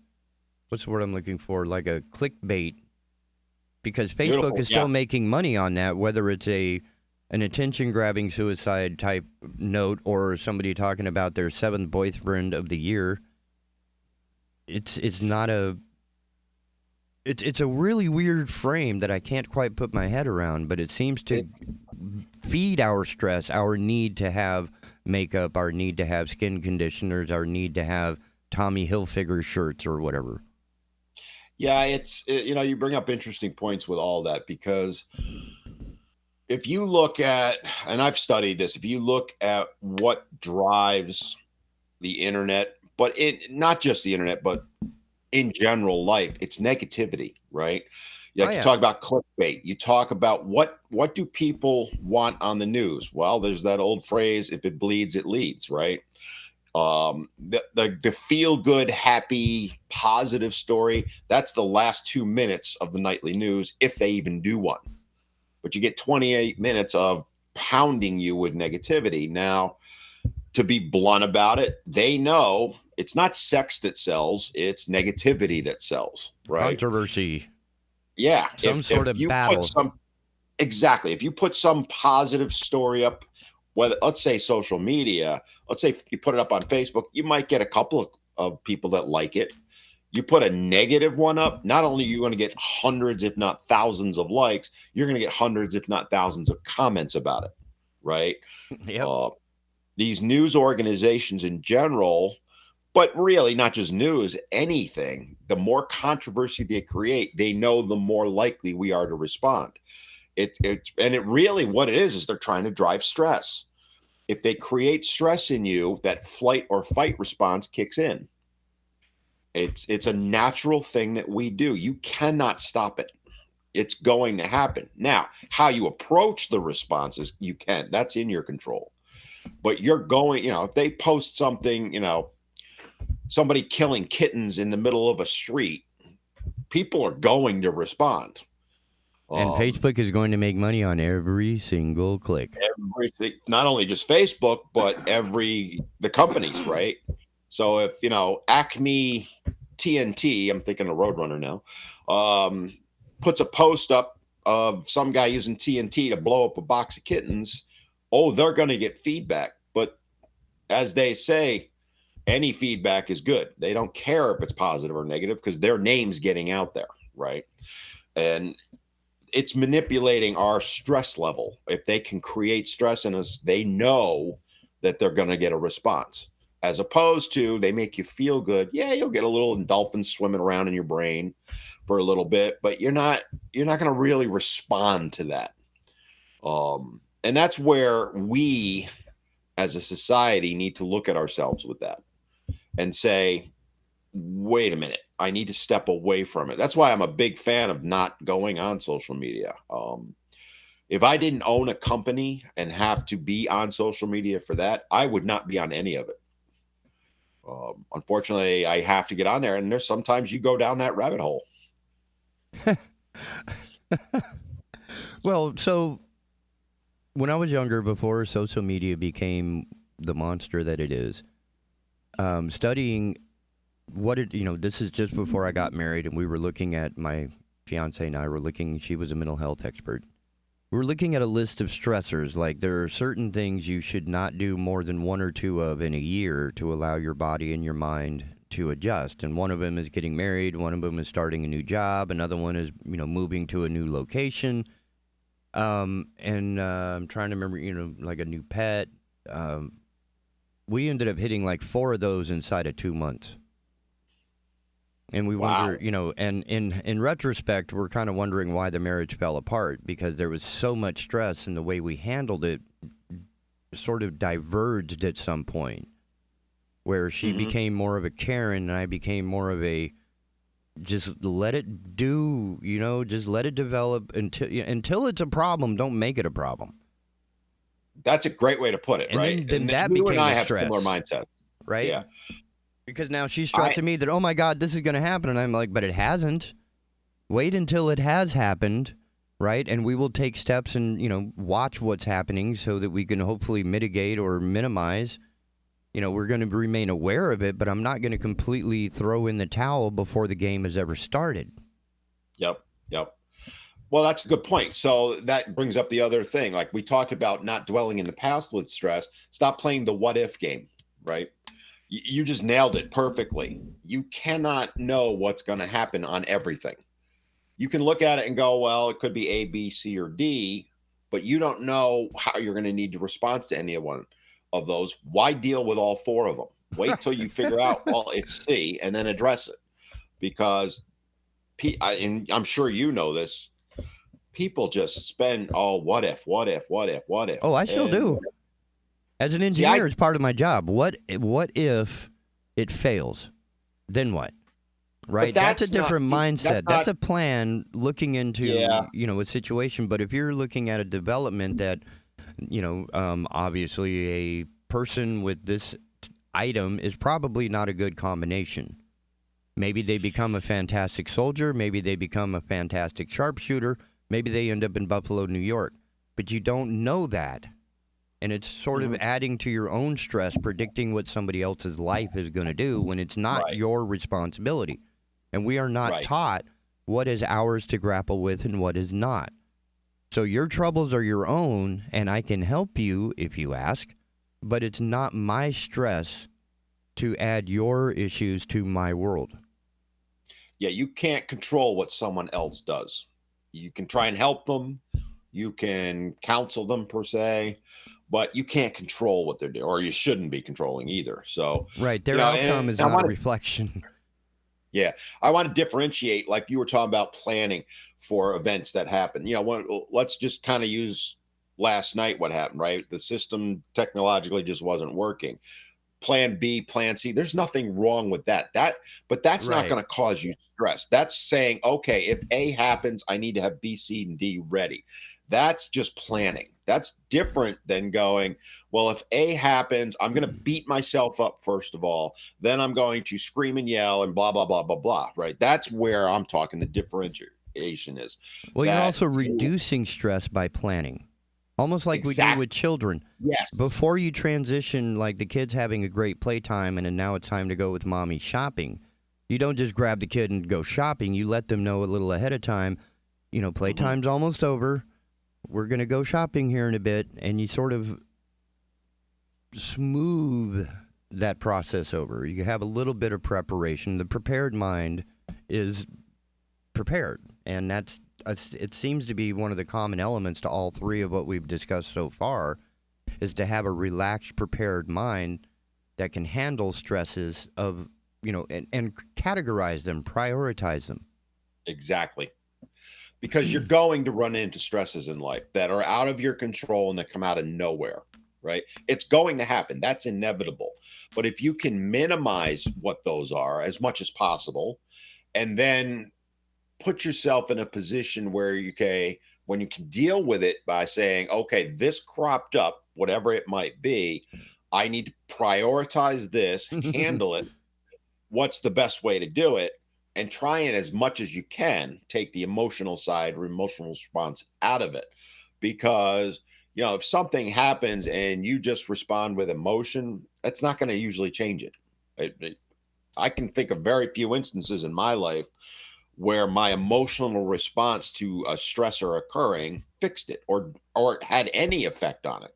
what's the word I'm looking for? Like a clickbait. Because Facebook is still making money on that, whether it's an attention-grabbing suicide type note or somebody talking about their 7th boyfriend of the year. It's not a... It's a really weird frame that I can't quite put my head around, but it seems to feed our stress, our need to have makeup, our need to have skin conditioners, our need to have Tommy Hilfiger shirts or whatever. Yeah, it's, you bring up interesting points with all that, because if you look at, and I've studied this, if you look at what drives the internet, but not just the internet, but in general life, it's negativity, right? You talk about clickbait. You talk about what do people want on the news? Well, there's that old phrase, if it bleeds, it leads, right? The feel good, happy, positive story, that's the last 2 minutes of the nightly news, if they even do one. But you get 28 minutes of pounding you with negativity. Now, to be blunt about it, they know it's not sex that sells, it's negativity that sells, right? Controversy. Yeah, Some sort of you battle. Exactly. If you put some positive story up, whether let's say social media, let's say if you put it up on Facebook, you might get a couple of people that like it. You put a negative one up, not only are you going to get hundreds, if not thousands of likes, you're going to get hundreds, if not thousands of comments about it, right? Yep. These news organizations in general, but really not just news, anything, the more controversy they create, they know the more likely we are to respond. It really what it is they're trying to drive stress. If they create stress in you, that flight or fight response kicks in. It's a natural thing that we do. You cannot stop it. It's going to happen. Now, how you approach the responses, you can. That's in your control. But you're going, if they post something, somebody killing kittens in the middle of a street, people are going to respond. And Facebook is going to make money on every single click. Everything, not only just Facebook, but the companies, right? So if, Acme TNT, I'm thinking of Roadrunner now, puts a post up of some guy using TNT to blow up a box of kittens, they're going to get feedback. But as they say, any feedback is good. They don't care if it's positive or negative because their name's getting out there, right? And it's manipulating our stress level. If they can create stress in us, they know that they're going to get a response. As opposed to they make you feel good. Yeah, you'll get a little endorphins swimming around in your brain for a little bit, but you're not going to really respond to that. And that's where we as a society need to look at ourselves with that and say, wait a minute, I need to step away from it. That's why I'm a big fan of not going on social media. If I didn't own a company and have to be on social media for that, I would not be on any of it. Unfortunately, I have to get on there, and there's sometimes you go down that rabbit hole. Well, so when I was younger, before social media became the monster that it is, studying this is just before I got married, and we were looking at, my fiance and I were looking, she was a mental health expert. We were looking at a list of stressors, like there are certain things you should not do more than one or two of in a year to allow your body and your mind to adjust. And one of them is getting married, one of them is starting a new job, another one is, moving to a new location. I'm trying to remember, like a new pet. We ended up hitting like 4 of those inside of 2 months. And we wonder, and in retrospect, we're kind of wondering why the marriage fell apart, because there was so much stress, and the way we handled it sort of diverged at some point, where she became more of a Karen and I became more of a just let it do, just let it develop until it's a problem. Don't make it a problem. That's a great way to put it, and right? Then that became you and I a have stress, similar mindset, right? Yeah. Because now she's stressing me that, oh my God, this is going to happen. And I'm like, but it hasn't. Wait until it has happened, right? And we will take steps and, watch what's happening so that we can hopefully mitigate or minimize. We're going to remain aware of it, but I'm not going to completely throw in the towel before the game has ever started. Yep. Well, that's a good point. So that brings up the other thing. Like we talked about not dwelling in the past with stress. Stop playing the what if game, right? You just nailed it perfectly. You cannot know what's going to happen on everything. You can look at it and go, well, it could be A, B, C, or D, but you don't know how you're going to need to respond to any one of those. Why deal with all 4 of them? Wait till you figure out, well, it's C, and then address it. Because, and I'm sure you know this, people just spend, what if? Oh, I still do. As an engineer, it's part of my job. What if it fails? Then what? Right? That's a different mindset. That's a plan looking into, a situation. But if you're looking at a development that, obviously a person with this item is probably not a good combination. Maybe they become a fantastic soldier. Maybe they become a fantastic sharpshooter. Maybe they end up in Buffalo, New York. But you don't know that. And it's sort of adding to your own stress, predicting what somebody else's life is going to do when it's not your responsibility. And we are not taught what is ours to grapple with and what is not. So your troubles are your own, and I can help you if you ask, but it's not my stress to add your issues to my world. Yeah, you can't control what someone else does. You can try and help them. You can counsel them per se, but you can't control what they're doing, or you shouldn't be controlling either. So, right, their outcome is not a reflection. Yeah, I want to differentiate, like you were talking about planning for events that happen. Let's just kind of use last night what happened, right? The system technologically just wasn't working. Plan B, plan C, there's nothing wrong with that. But that's not going to cause you stress. That's saying, okay, if A happens, I need to have B, C, and D ready. That's just planning. That's different than going, well, if A happens, I'm going to beat myself up first of all. Then I'm going to scream and yell and blah, blah, blah, blah, blah, right? That's where I'm talking the differentiation is. Well, you're also reducing stress by planning. Almost like we do with children. Yes. Before you transition, like the kid's having a great playtime and then now it's time to go with mommy shopping, you don't just grab the kid and go shopping. You let them know a little ahead of time, playtime's almost over. We're going to go shopping here in a bit. And you sort of smooth that process over. You have a little bit of preparation. The prepared mind is prepared. And it seems to be one of the common elements to all three of what we've discussed so far, is to have a relaxed, prepared mind that can handle stresses of, and categorize them, prioritize them. Exactly. Because you're going to run into stresses in life that are out of your control and that come out of nowhere, right? It's going to happen. That's inevitable. But if you can minimize what those are as much as possible, and then put yourself in a position where when you can deal with it by saying, okay, this cropped up, whatever it might be, I need to prioritize this, handle it. What's the best way to do it? And try and, as much as you can, take the emotional side or emotional response out of it. Because, if something happens and you just respond with emotion, that's not going to usually change it. I can think of very few instances in my life where my emotional response to a stressor occurring fixed it or had any effect on it.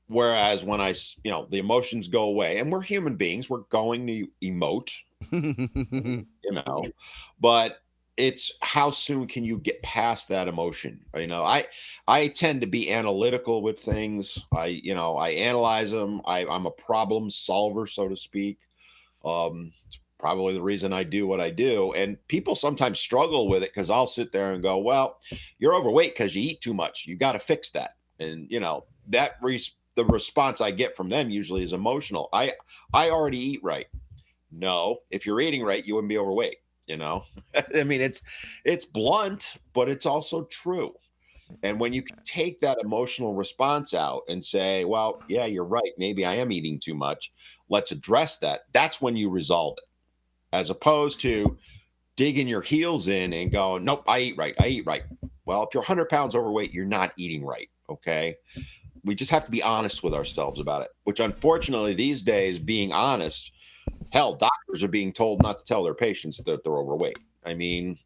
Whereas when the emotions go away, and we're human beings, we're going to emote, but it's how soon can you get past that emotion? I tend to be analytical with things. I analyze them. I'm a problem solver, so to speak. It's probably the reason I do what I do. And people sometimes struggle with it because I'll sit there and go, well, you're overweight because you eat too much. You got to fix that. And, the response I get from them usually is emotional. I already eat right. No, if you're eating right, you wouldn't be overweight. I mean, it's blunt, but it's also true. And when you can take that emotional response out and say, well, yeah, you're right. Maybe I am eating too much. Let's address that. That's when you resolve it, as opposed to digging your heels in and going, nope, I eat right. I eat right. Well, if you're 100 pounds overweight, you're not eating right. Okay. We just have to be honest with ourselves about it, which unfortunately these days, being honest, hell, doctors are being told not to tell their patients that they're overweight. I mean,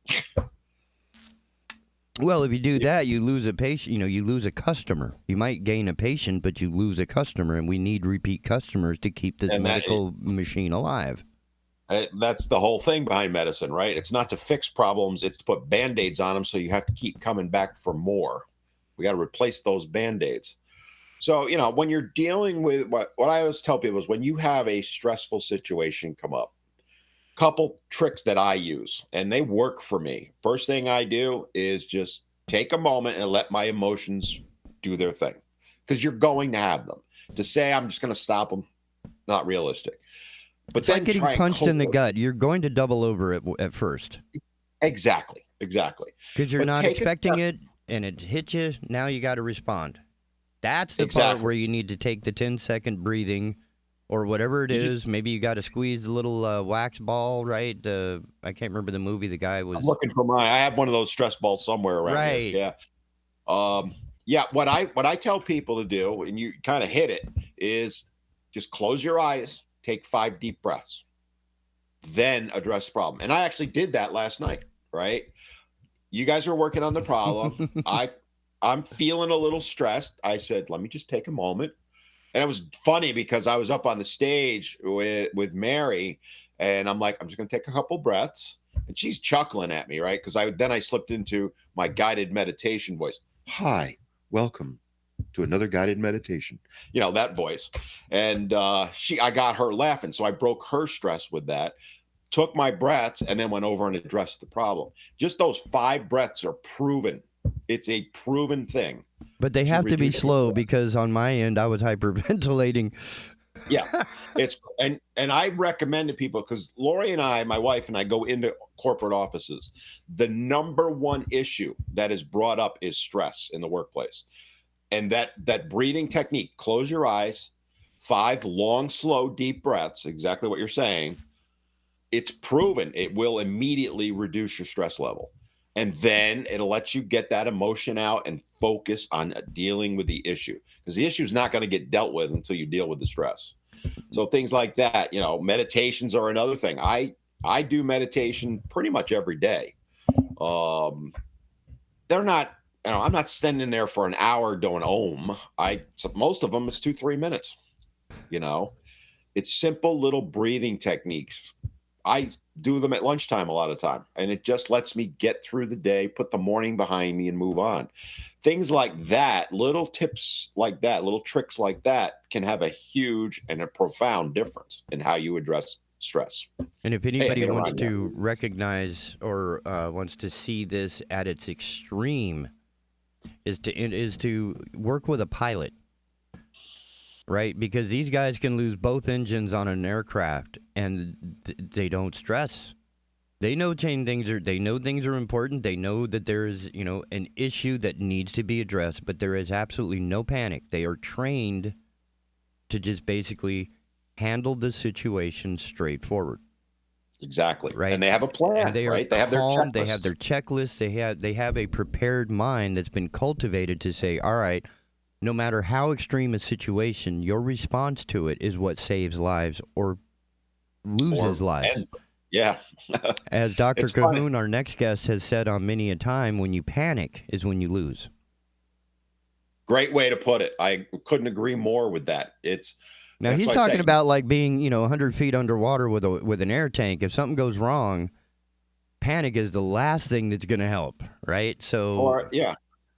well, if you do that, you lose a patient, you lose a customer. You might gain a patient, but you lose a customer, and we need repeat customers to keep this medical machine alive. That's the whole thing behind medicine, right? It's not to fix problems, it's to put Band-Aids on them so you have to keep coming back for more. We got to replace those Band-Aids. So, when you're dealing with what I always tell people is when you have a stressful situation come up, couple tricks that I use, and they work for me. First thing I do is just take a moment and let my emotions do their thing, because you're going to have them. To say I'm just going to stop them, not realistic. But it's then like getting punched in the gut. You're going to double over it at first. Exactly. Because you're not expecting it, and it hit you. Now you got to respond. That's the part where you need to take the 10-second breathing or whatever it is. Maybe you got to squeeze the little wax ball, right? I can't remember the movie. The guy was... I'm looking for mine. I have one of those stress balls somewhere around here. Yeah. What I tell people to do, and you kind of hit it, is just close your eyes, take 5 deep breaths. then address the problem. And I actually did that last night, right? You guys are working on the problem. I'm feeling a little stressed. I said, let me just take a moment. And it was funny because I was up on the stage with Mary, and I'm like, I'm just going to take a couple breaths. And she's chuckling at me, right? Because I slipped into my guided meditation voice. Hi, welcome to another guided meditation. You know, that voice. And I got her laughing. So I broke her stress with that, took my breaths, and then went over and addressed the problem. Just those 5 breaths are proven. It's a proven thing. But they have to be slow because on my end, I was hyperventilating. Yeah, and I recommend to people, because Lori and I, my wife and I, go into corporate offices. The number one issue that is brought up is stress in the workplace. And that breathing technique, close your eyes, 5 long, slow, deep breaths, exactly what you're saying. It's proven it will immediately reduce your stress level. And then it'll let you get that emotion out and focus on dealing with the issue, because the issue is not going to get dealt with until you deal with the stress. So things like that, meditations are another thing. I do meditation pretty much every day. They're not, I'm not standing there for an hour doing Om. Most of them is 2-3 minutes. It's simple little breathing techniques. I do them at lunchtime a lot of time, and it just lets me get through the day, put the morning behind me, and move on. Things like that, little tips like that, little tricks like that can have a huge and a profound difference in how you address stress. And if anybody wants to recognize or wants to see this at its extreme, is to work with a pilot. Right, because these guys can lose both engines on an aircraft, and they don't stress. They know things are important. They know that there is, an issue that needs to be addressed, but there is absolutely no panic. They are trained to just basically handle the situation straightforward. Exactly. Right, and they have a plan. They right, they have their checklist. They have their checklist. They have a prepared mind that's been cultivated to say, all right, no matter how extreme a situation, your response to it is what saves lives or loses lives. Yeah. As Dr. Cahoon, our next guest, has said on many a time, when you panic is when you lose. Great way to put it. I couldn't agree more with that. Now he's talking about like being, 100 feet underwater with an air tank. If something goes wrong, panic is the last thing that's going to help, right? So yeah.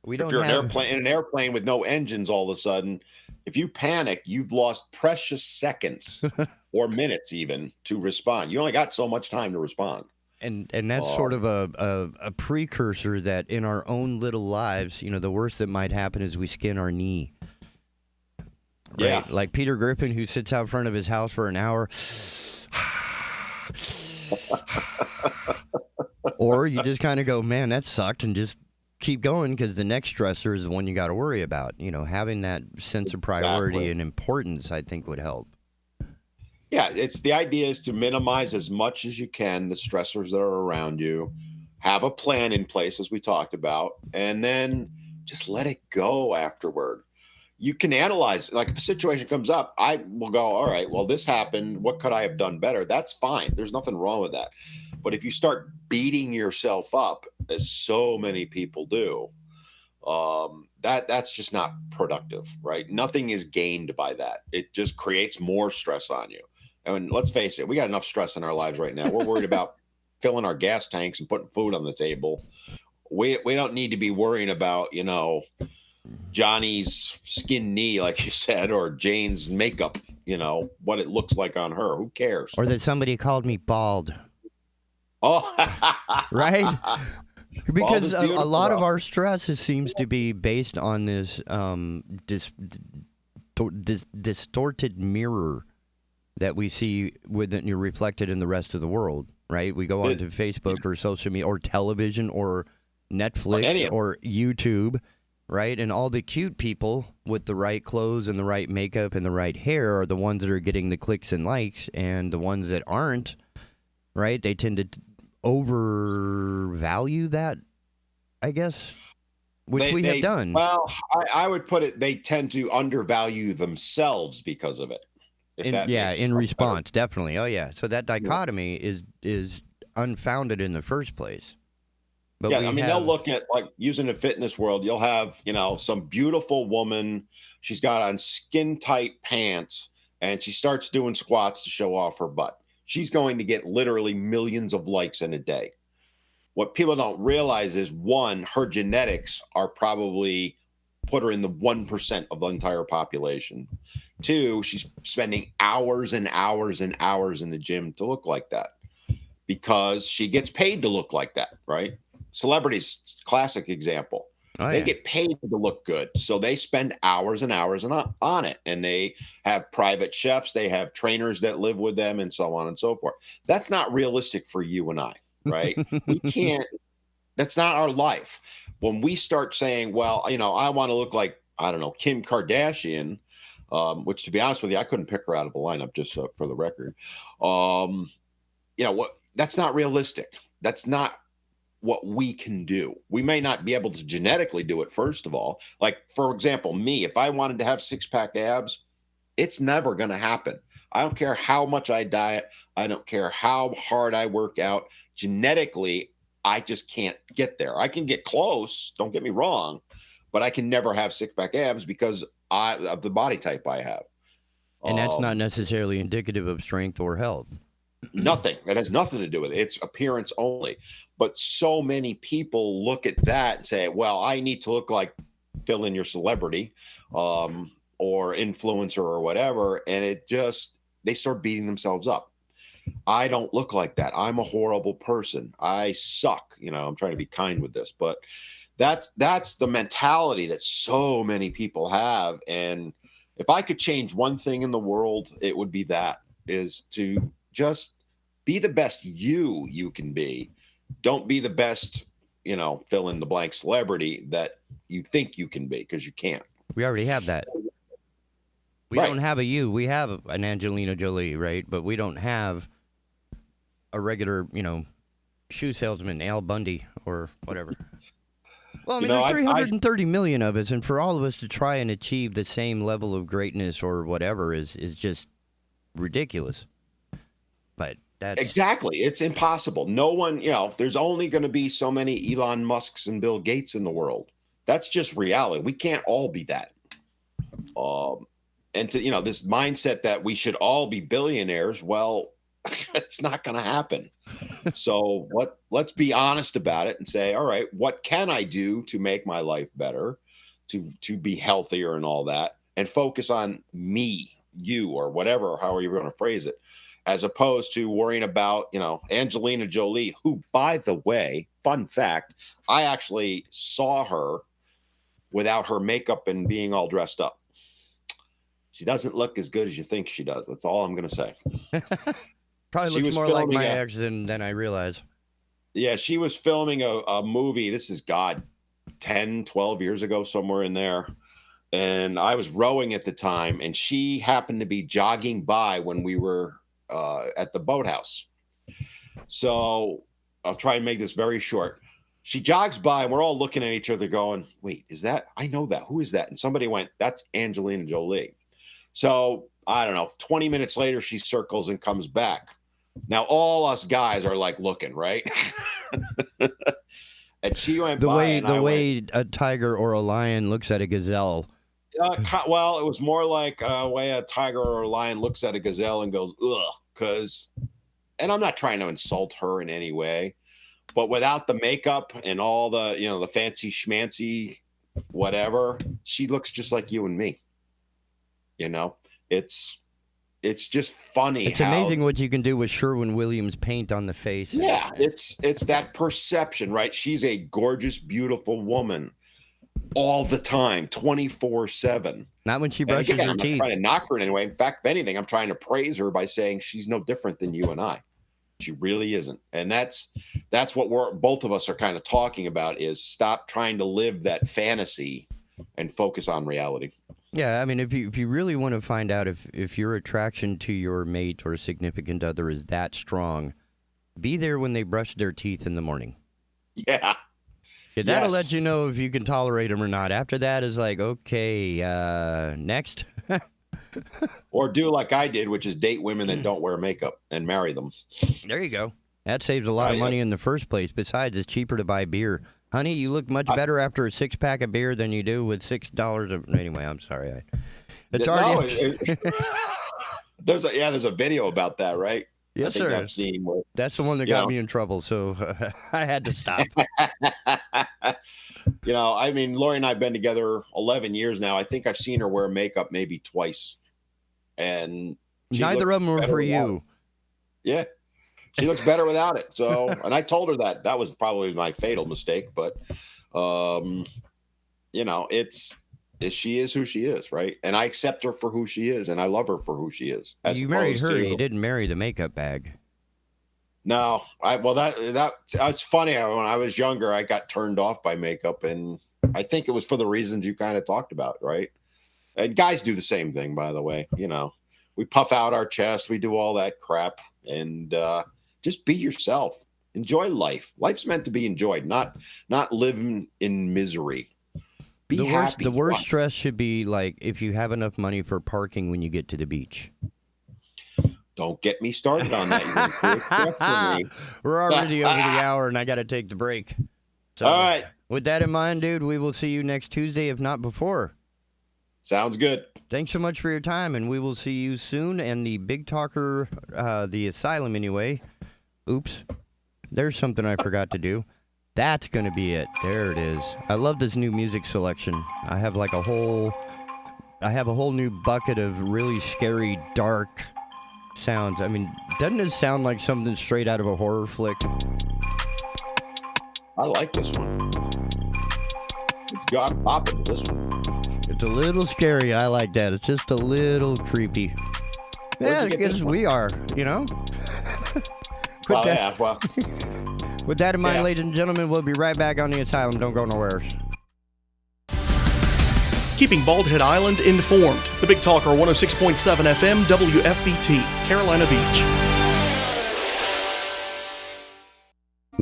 If you're in an airplane with no engines, all of a sudden, if you panic, you've lost precious seconds or minutes even to respond. You only got so much time to respond. And that's sort of a precursor that in our own little lives, the worst that might happen is we skin our knee. Right? Yeah. Like Peter Griffin, who sits out front of his house for an hour. Or you just kind of go, man, that sucked, and just keep going, because the next stressor is the one you got to worry about. Having that sense of priority and importance, I think, would help. Yeah, the idea is to minimize as much as you can the stressors that are around you, have a plan in place, as we talked about, and then just let it go afterward. You can analyze, like if a situation comes up, I will go, all right, well, this happened. What could I have done better? That's fine. There's nothing wrong with that. But if you start beating yourself up, as so many people do, that's just not productive, right? Nothing is gained by that. It just creates more stress on you. And let's face it, we got enough stress in our lives right now. We're worried about filling our gas tanks and putting food on the table. We don't need to be worrying about, Johnny's skin knee, like you said, or Jane's makeup, what it looks like on her. Who cares? Or that somebody called me bald. Oh, right? Because a lot of our stress seems to be based on this distorted mirror that we see reflected in the rest of the world, right? We go onto Facebook or social media or television or Netflix or YouTube, right? And all the cute people with the right clothes and the right makeup and the right hair are the ones that are getting the clicks and likes, and the ones that aren't, right? They tend to overvalue that, I guess, which we have done. Well, I would put it, they tend to undervalue themselves because of it. In response, definitely. Oh yeah. So that dichotomy is unfounded in the first place. But yeah, I mean, they'll look at, like, using the fitness world, you'll have, some beautiful woman. She's got on skin tight pants and she starts doing squats to show off her butt. She's going to get literally millions of likes in a day. What people don't realize is, one, her genetics are probably put her in the 1% of the entire population. Two, she's spending hours and hours and hours in the gym to look like that because she gets paid to look like that, right? Celebrities, classic example. They get paid to look good. So they spend hours and hours on it. And they have private chefs. They have trainers that live with them and so on and so forth. That's not realistic for you and I, right? We can't. That's not our life. When we start saying, well, I want to look like, I don't know, Kim Kardashian, which, to be honest with you, I couldn't pick her out of the lineup, just for the record. That's not realistic. That's not what we can do. We may not be able to genetically do it, first of all. Like, for example, me, if I wanted to have six-pack abs, it's never going to happen. I don't care how much I diet. I don't care how hard I work out. Genetically, I just can't get there. I can get close, don't get me wrong, but I can never have six-pack abs because of the body type I have. And that's not necessarily indicative of strength or health. Nothing. That has nothing to do with it. It's appearance only. But so many people look at that and say, well, I need to look like fill in your celebrity or influencer or whatever. And they start beating themselves up. I don't look like that. I'm a horrible person. I suck. I'm trying to be kind with this, but that's the mentality that so many people have. And if I could change one thing in the world, it would be that, is to just be the best you can be. Don't be the best, fill in the blank celebrity that you think you can be, because you can't. We already have that. We don't have a you. We have an Angelina Jolie, right? But we don't have a regular, shoe salesman, Al Bundy or whatever. Well, I mean, there's 330 million of us, and for all of us to try and achieve the same level of greatness or whatever is just ridiculous. But that's exactly, it's impossible. No one, there's only going to be so many Elon Musks and Bill Gates in the world. That's just reality. We can't all be that. And to, this mindset that we should all be billionaires, well, it's not going to happen. So let's be honest about it and say, all right, what can I do to make my life better, to be healthier and all that, and focus on me, you, or whatever, however you're going to phrase it, as opposed to worrying about, Angelina Jolie, who, by the way, fun fact, I actually saw her without her makeup and being all dressed up. She doesn't look as good as you think she does. That's all I'm going to say. Probably looks more like my ex than I realize. Yeah, she was filming a movie. This is, 10, 12 years ago, somewhere in there. And I was rowing at the time, and she happened to be jogging by when we were at the boathouse. So I'll try and make this very short. She jogs by, and we're all looking at each other going, wait, is that? I know that. Who is that? And somebody went, that's Angelina Jolie. So I don't know, 20 minutes later, she circles and comes back. Now, all us guys are like looking, right? And she went by. The way a tiger or a lion looks at a gazelle. Well, it was more like a way a tiger or a lion looks at a gazelle and goes, ugh, and I'm not trying to insult her in any way, but without the makeup and all the, the fancy schmancy, whatever, she looks just like you and me. It's just funny. It's amazing what you can do with Sherwin-Williams paint on the face. Yeah, it's that perception, right? She's a gorgeous, beautiful woman all the time, 24/7. Not when she brushes her I'm teeth. I'm not trying to knock her in any way. In fact, if anything, I'm trying to praise her by saying she's no different than you and I. She really isn't. And that's what both of us are kind of talking about, is stop trying to live that fantasy and focus on reality. Yeah, I mean, if you really want to find out if your attraction to your mate or significant other is that strong, be there when they brush their teeth in the morning. Yeah. That'll let you know if you can tolerate them or not. After that is like, okay, next. Or do like I did, which is date women that don't wear makeup and marry them. There you go. That saves a lot of money in the first place. Besides, it's cheaper to buy beer. Honey, you look much better after a 6-pack of beer than you do with $6 of... Anyway, I'm sorry. It's already... There's a video about that, right? Yes, sir. I've seen where, that's the one that got me in trouble, so I had to stop. I mean, Lori and I have been together 11 years now. I think I've seen her wear makeup maybe twice. And neither of them were for you. Yeah. She looks better without it. So, and I told her that was probably my fatal mistake, but, she is who she is, right? And I accept her for who she is, and I love her for who she is. You married her. You didn't marry the makeup bag. No, that's funny. When I was younger, I got turned off by makeup, and I think it was for the reasons you kind of talked about, right? And guys do the same thing, by the way. We puff out our chest, we do all that crap, and just be yourself. Enjoy life. Life's meant to be enjoyed, not living in misery. The worst stress should be like if you have enough money for parking when you get to the beach. Don't get me started on that. You're gonna create stress for me. We're already over the hour, and I got to take the break. So, all right. With that in mind, dude, we will see you next Tuesday, if not before. Sounds good. Thanks so much for your time, and we will see you soon. And the big talker, the Asylum anyway. Oops. There's something I forgot to do. That's going to be it. There it is. I love this new music selection. I have a whole new bucket of really scary, dark sounds. I mean, doesn't it sound like something straight out of a horror flick? I like this one. It's got popping, this one. It's a little scary. I like that. It's just a little creepy. Yeah, I guess we are, Well. With that in mind, ladies and gentlemen, we'll be right back on the Asylum. Don't go nowhere. Keeping Bald Head Island informed. The Big Talker 106.7 FM WFBT, Carolina Beach.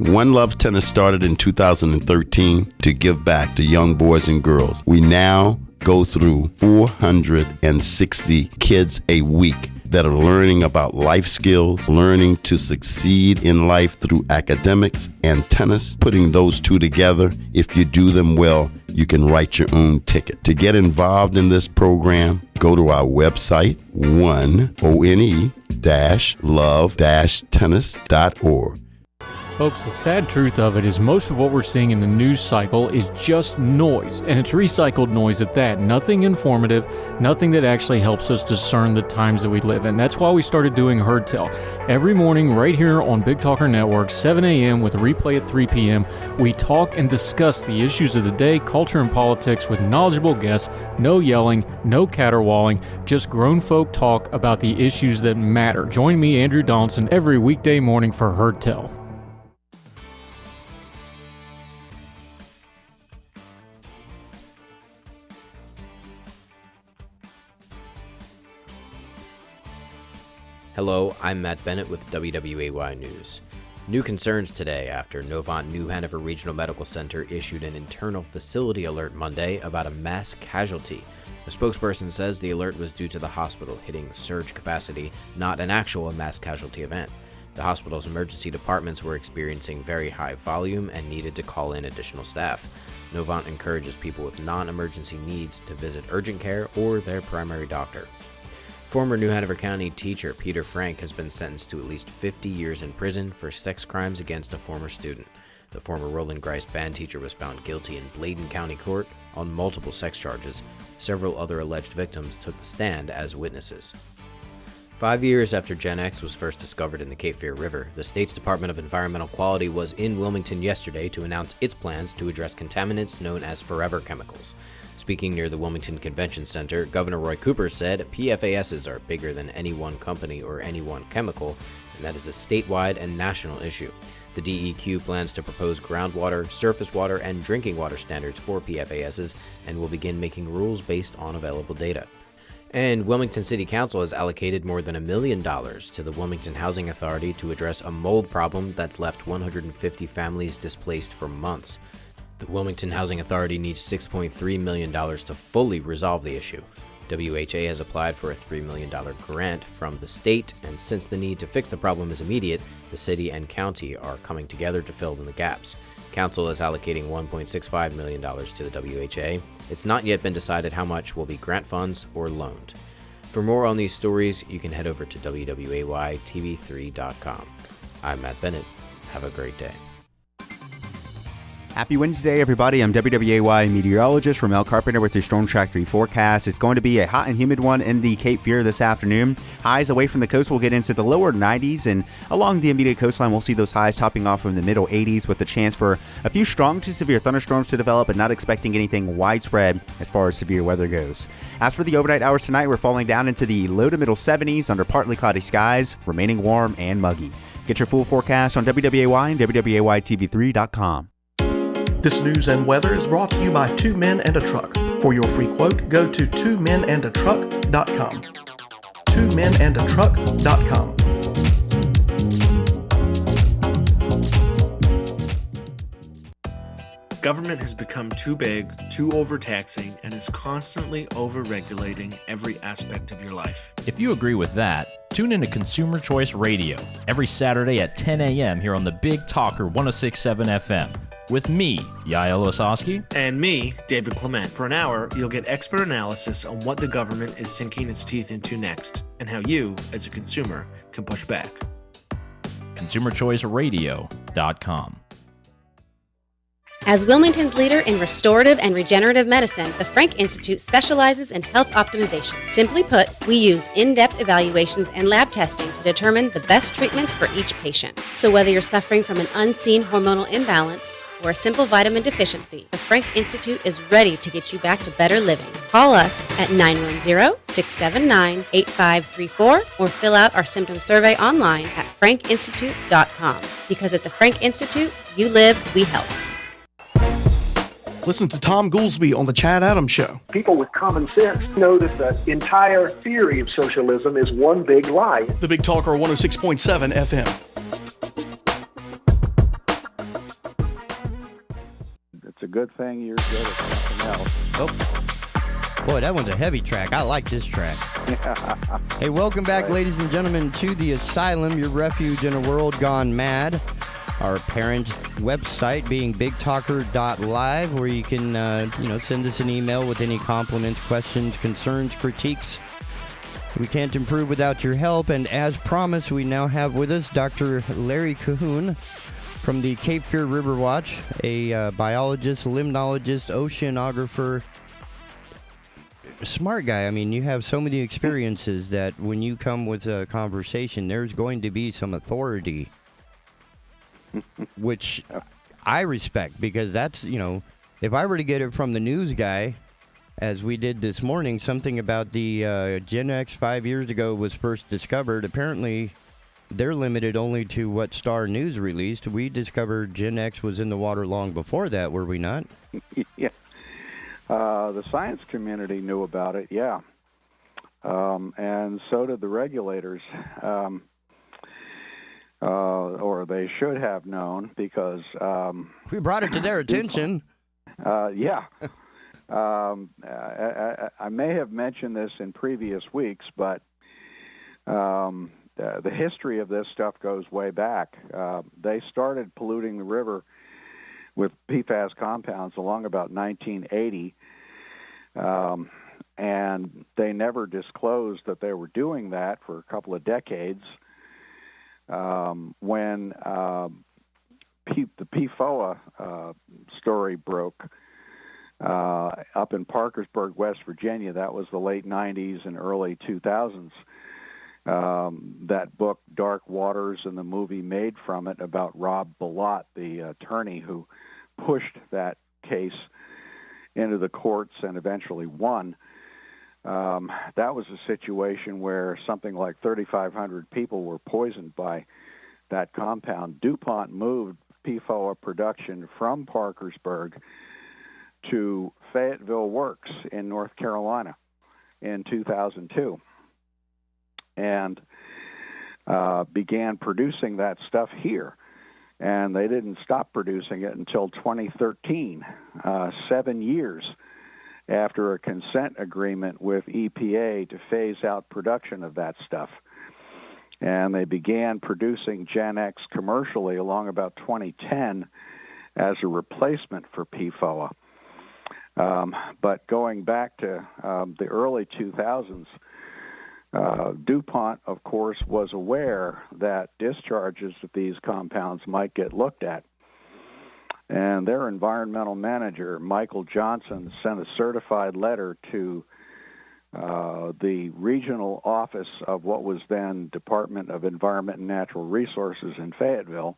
One Love Tennis started in 2013 to give back to young boys and girls. We now go through 460 kids a week that are learning about life skills, learning to succeed in life through academics and tennis. Putting those two together, if you do them well, you can write your own ticket. To get involved in this program, go to our website, one-love-tennis.org. Folks, the sad truth of it is most of what we're seeing in the news cycle is just noise, and it's recycled noise at that. Nothing informative, nothing that actually helps us discern the times that we live in. That's why we started doing Herd Tell. Every morning right here on Big Talker Network, 7 a.m. with a replay at 3 p.m., we talk and discuss the issues of the day, culture and politics with knowledgeable guests, no yelling, no caterwauling, just grown folk talk about the issues that matter. Join me, Andrew Donaldson, every weekday morning for Herd Tell. Hello, I'm Matt Bennett with WWAY News. New concerns today after Novant New Hanover Regional Medical Center issued an internal facility alert Monday about a mass casualty. A spokesperson says the alert was due to the hospital hitting surge capacity, not an actual mass casualty event. The hospital's emergency departments were experiencing very high volume and needed to call in additional staff. Novant encourages people with non-emergency needs to visit urgent care or their primary doctor. Former New Hanover County teacher Peter Frank has been sentenced to at least 50 years in prison for sex crimes against a former student. The former Roland Grice band teacher was found guilty in Bladen County Court on multiple sex charges. Several other alleged victims took the stand as witnesses. 5 years after Gen X was first discovered in the Cape Fear River, the state's Department of Environmental Quality was in Wilmington yesterday to announce its plans to address contaminants known as forever chemicals. Speaking near the Wilmington Convention Center, Governor Roy Cooper said PFASs are bigger than any one company or any one chemical, and that is a statewide and national issue. The DEQ plans to propose groundwater, surface water, and drinking water standards for PFASs and will begin making rules based on available data. And Wilmington City Council has allocated more than $1 million to the Wilmington Housing Authority to address a mold problem that's left 150 families displaced for months. The Wilmington Housing Authority needs $6.3 million to fully resolve the issue. WHA has applied for a $3 million grant from the state, and since the need to fix the problem is immediate, the city and county are coming together to fill in the gaps. Council is allocating $1.65 million to the WHA. It's not yet been decided how much will be grant funds or loaned. For more on these stories, you can head over to wwaytv3.com. I'm Matt Bennett. Have a great day. Happy Wednesday, everybody. I'm WWAY meteorologist Ramel Carpenter with your Storm Track 3 forecast. It's going to be a hot and humid one in the Cape Fear this afternoon. Highs away from the coast will get into the lower 90s, and along the immediate coastline, we'll see those highs topping off from the middle 80s with the chance for a few strong to severe thunderstorms to develop, but not expecting anything widespread as far as severe weather goes. As for the overnight hours tonight, we're falling down into the low to middle 70s under partly cloudy skies, remaining warm and muggy. Get your full forecast on WWAY and WWAYTV3.com. This news and weather is brought to you by Two Men and a Truck. For your free quote, go to twomenandatruck.com. twomenandatruck.com. Government has become too big, too overtaxing, and is constantly overregulating every aspect of your life. If you agree with that, tune into Consumer Choice Radio every Saturday at 10 a.m. here on the Big Talker 106.7 FM. With me, Yael Osowski. And me, David Clement. For an hour, you'll get expert analysis on what the government is sinking its teeth into next, and how you, as a consumer, can push back. ConsumerChoiceRadio.com. As Wilmington's leader in restorative and regenerative medicine, the Frank Institute specializes in health optimization. Simply put, we use in-depth evaluations and lab testing to determine the best treatments for each patient. So whether you're suffering from an unseen hormonal imbalance or a simple vitamin deficiency, the Frank Institute is ready to get you back to better living. Call us at 910-679-8534 or fill out our symptom survey online at frankinstitute.com. Because at the Frank Institute, you live, we help. Listen to Tom Goolsby on The Chad Adams Show. People with common sense know that the entire theory of socialism is one big lie. The Big Talker 106.7 FM. It's a good thing you're good at something else. Oh. Boy, that one's a heavy track. I like this track. Hey, welcome back, ladies and gentlemen, to the Asylum, your refuge in a world gone mad. Our parent website being bigtalker.live, where you can, send us an email with any compliments, questions, concerns, critiques. We can't improve without your help. And as promised, we now have with us Dr. Larry Cahoon from the Cape Fear Riverwatch, a biologist, limnologist, oceanographer. Smart guy. I mean, you have so many experiences that when you come with a conversation, there's going to be some authority. Which I respect, because that's, if I were to get it from the news guy, as we did this morning, something about the Gen X 5 years ago was first discovered. Apparently, they're limited only to what Star News released. We discovered Gen X was in the water long before that, were we not? Yeah. The science community knew about it, yeah. And so did the regulators. Or they should have known, because we brought it to their attention. Yeah. I may have mentioned this in previous weeks, but the history of this stuff goes way back. They started polluting the river with PFAS compounds along about 1980, and they never disclosed that they were doing that for a couple of decades. When the PFOA story broke up in Parkersburg, West Virginia, that was the late 90s and early 2000s. That book, Dark Waters, and the movie made from it about Rob Bilott, the attorney who pushed that case into the courts and eventually won. That was a situation where something like 3,500 people were poisoned by that compound. DuPont moved PFOA production from Parkersburg to Fayetteville Works in North Carolina in 2002 and began producing that stuff here. And they didn't stop producing it until 2013, 7 years after a consent agreement with EPA to phase out production of that stuff. And they began producing Gen X commercially along about 2010 as a replacement for PFOA. But going back to the early 2000s, DuPont, of course, was aware that discharges of these compounds might get looked at. And their environmental manager, Michael Johnson, sent a certified letter to the regional office of what was then Department of Environment and Natural Resources in Fayetteville,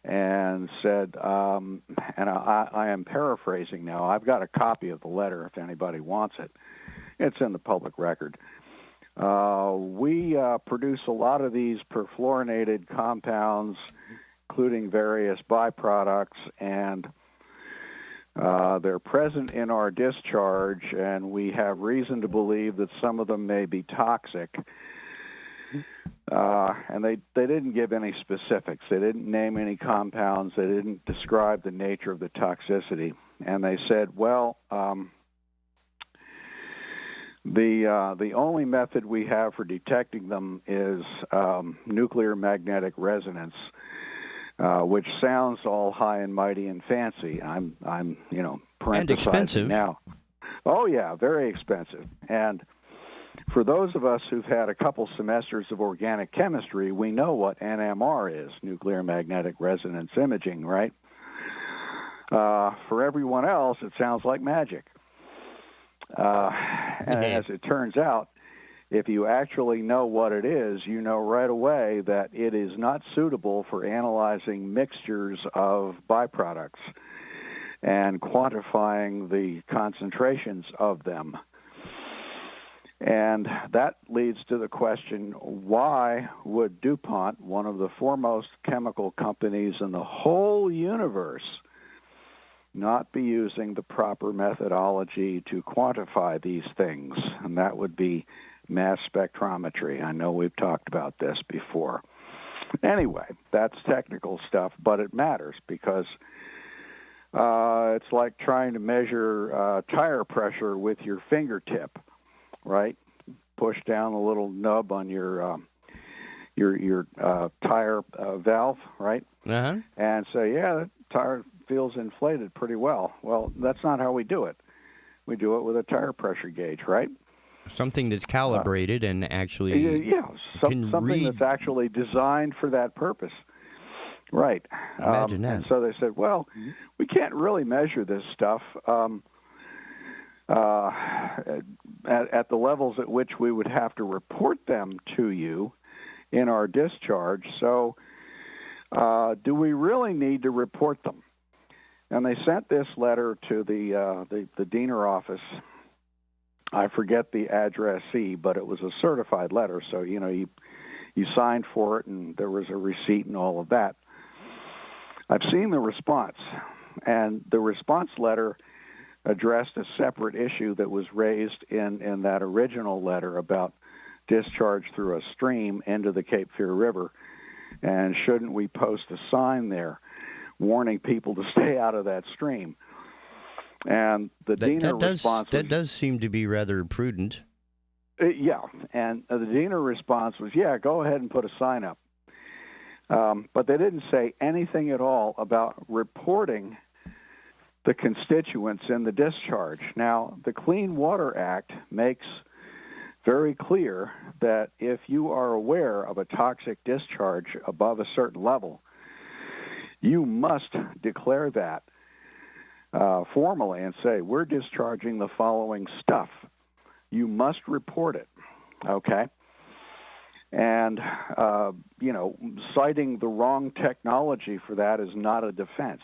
and said, and I am paraphrasing now, I've got a copy of the letter if anybody wants it. It's in the public record. We produce a lot of these perfluorinated compounds, including various byproducts, and they're present in our discharge, and we have reason to believe that some of them may be toxic. And they didn't give any specifics. They didn't name any compounds. They didn't describe the nature of the toxicity. And they said, well, the only method we have for detecting them is nuclear magnetic resonance, which sounds all high and mighty and fancy. I'm parenthesizing and expensive now. Oh yeah, very expensive. And for those of us who've had a couple semesters of organic chemistry, we know what NMR is, nuclear magnetic resonance imaging, right? For everyone else, it sounds like magic. And as it turns out, if you actually know what it is, you know right away that it is not suitable for analyzing mixtures of byproducts and quantifying the concentrations of them. And that leads to the question, why would DuPont, one of the foremost chemical companies in the whole universe, not be using the proper methodology to quantify these things? And that would be mass spectrometry. I know we've talked about this before. Anyway, that's technical stuff, but it matters because it's like trying to measure tire pressure with your fingertip, right? Push down the little nub on your tire valve, right? Uh-huh. And say, yeah, the tire feels inflated pretty well. Well, that's not how we do it. We do it with a tire pressure gauge, right? Something that's calibrated and actually something that's actually designed for that purpose. Right. Imagine that. And so they said, well, we can't really measure this stuff at the levels at which we would have to report them to you in our discharge. So do we really need to report them? And they sent this letter to the Diener office. I forget the addressee, but it was a certified letter. So, you signed for it, and there was a receipt and all of that. I've seen the response, and the response letter addressed a separate issue that was raised in that original letter about discharge through a stream into the Cape Fear River, and shouldn't we post a sign there warning people to stay out of that stream? And the Diener response was, that does seem to be rather prudent. Yeah, and the Diener response was, yeah, go ahead and put a sign up. But they didn't say anything at all about reporting the constituents in the discharge. Now, the Clean Water Act makes very clear that if you are aware of a toxic discharge above a certain level, you must declare that formally and say, we're discharging the following stuff. You must report it, okay? And, citing the wrong technology for that is not a defense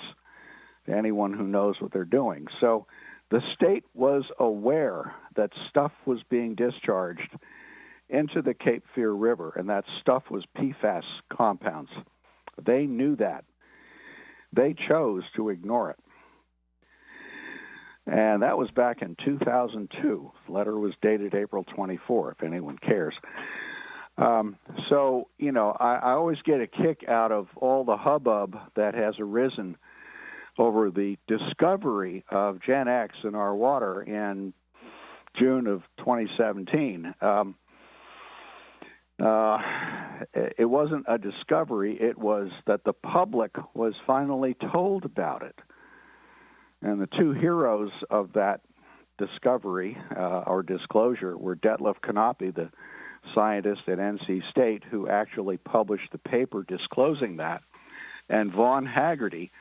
to anyone who knows what they're doing. So the state was aware that stuff was being discharged into the Cape Fear River, and that stuff was PFAS compounds. They knew that. They chose to ignore it. And that was back in 2002. The letter was dated April 24, if anyone cares. I always get a kick out of all the hubbub that has arisen over the discovery of Gen X in our water in June of 2017. It wasn't a discovery. It was that the public was finally told about it. And the two heroes of that discovery or disclosure were Detlef Kanape, the scientist at NC State who actually published the paper disclosing that, and Vaughn Haggerty,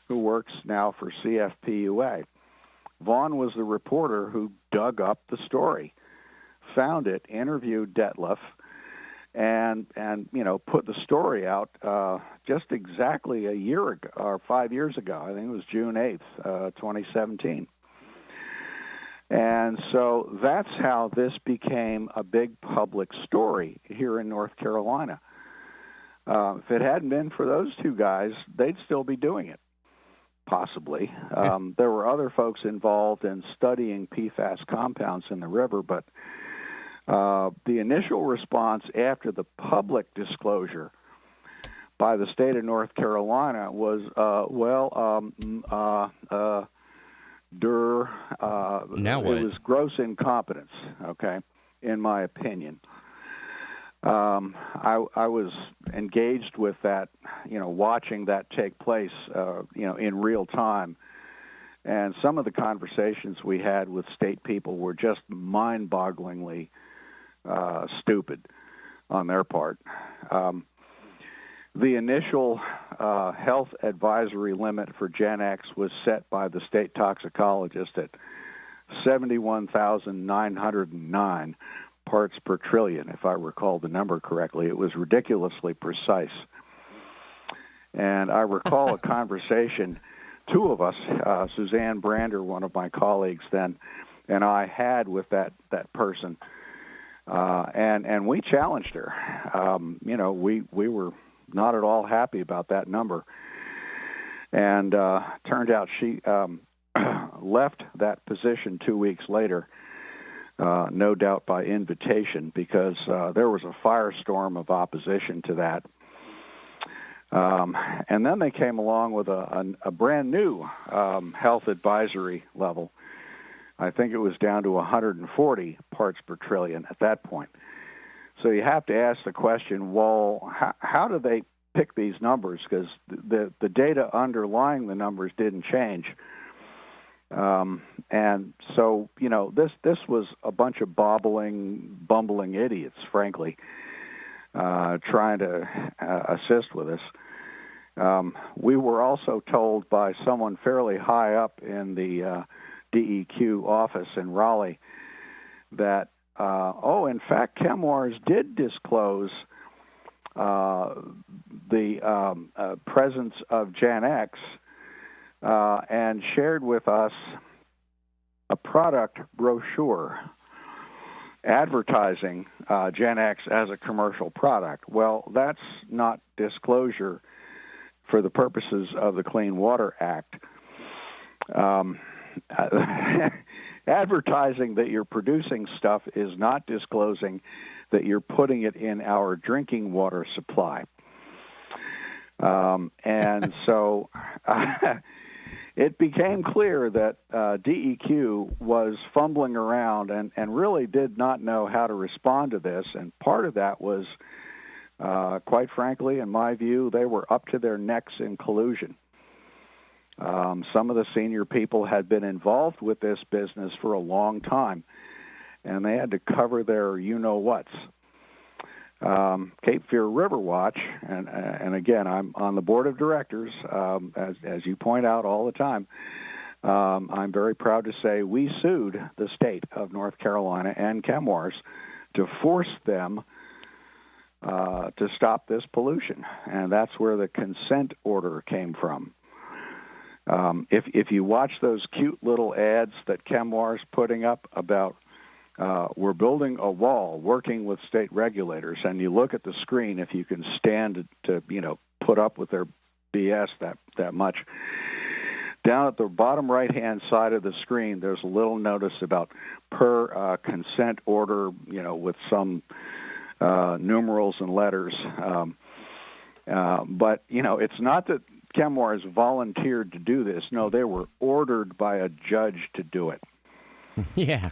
who works now for CFPUA. Vaughn was the reporter who dug up the story, found it, interviewed Detlef, and put the story out just exactly a year ago, or 5 years ago. I think it was June 8th, 2017. And so that's how this became a big public story here in North Carolina. If it hadn't been for those two guys, they'd still be doing it, possibly. There were other folks involved in studying PFAS compounds in the river, but the initial response after the public disclosure by the state of North Carolina was, now what? It was gross incompetence, okay, in my opinion. I was engaged with that, watching that take place, in real time. And some of the conversations we had with state people were just mind-bogglingly stupid on their part. The initial health advisory limit for Gen X was set by the state toxicologist at 71,909 parts per trillion, if I recall the number correctly. It was ridiculously precise. And I recall a conversation, two of us, Suzanne Brander, one of my colleagues then, and I had with that person. And we challenged her. We were not at all happy about that number. And turned out she left that position 2 weeks later, no doubt by invitation, because there was a firestorm of opposition to that. And then they came along with a brand new health advisory level. I think it was down to 140 parts per trillion at that point. So you have to ask the question, well, how do they pick these numbers? Because the data underlying the numbers didn't change. And so, this was a bunch of bumbling idiots, frankly, trying to assist with us. We were also told by someone fairly high up in the DEQ office in Raleigh that, in fact, ChemWars did disclose the presence of Gen X and shared with us a product brochure advertising Gen X as a commercial product. Well, that's not disclosure for the purposes of the Clean Water Act. Advertising that you're producing stuff is not disclosing that you're putting it in our drinking water supply. And so it became clear that DEQ was fumbling around and really did not know how to respond to this. And part of that was, quite frankly, in my view, they were up to their necks in collusion. Some of the senior people had been involved with this business for a long time, and they had to cover their you-know-whats. Cape Fear Riverwatch, and again, I'm on the board of directors, as you point out all the time. I'm very proud to say we sued the state of North Carolina and ChemWars to force them to stop this pollution, and that's where the consent order came from. If you watch those cute little ads that ChemWars putting up about we're building a wall working with state regulators, and you look at the screen, if you can stand to put up with their BS that much, down at the bottom right-hand side of the screen, there's a little notice about per consent order, with some numerals and letters. But, it's not that Chemours volunteered to do this. No, they were ordered by a judge to do it. Yeah.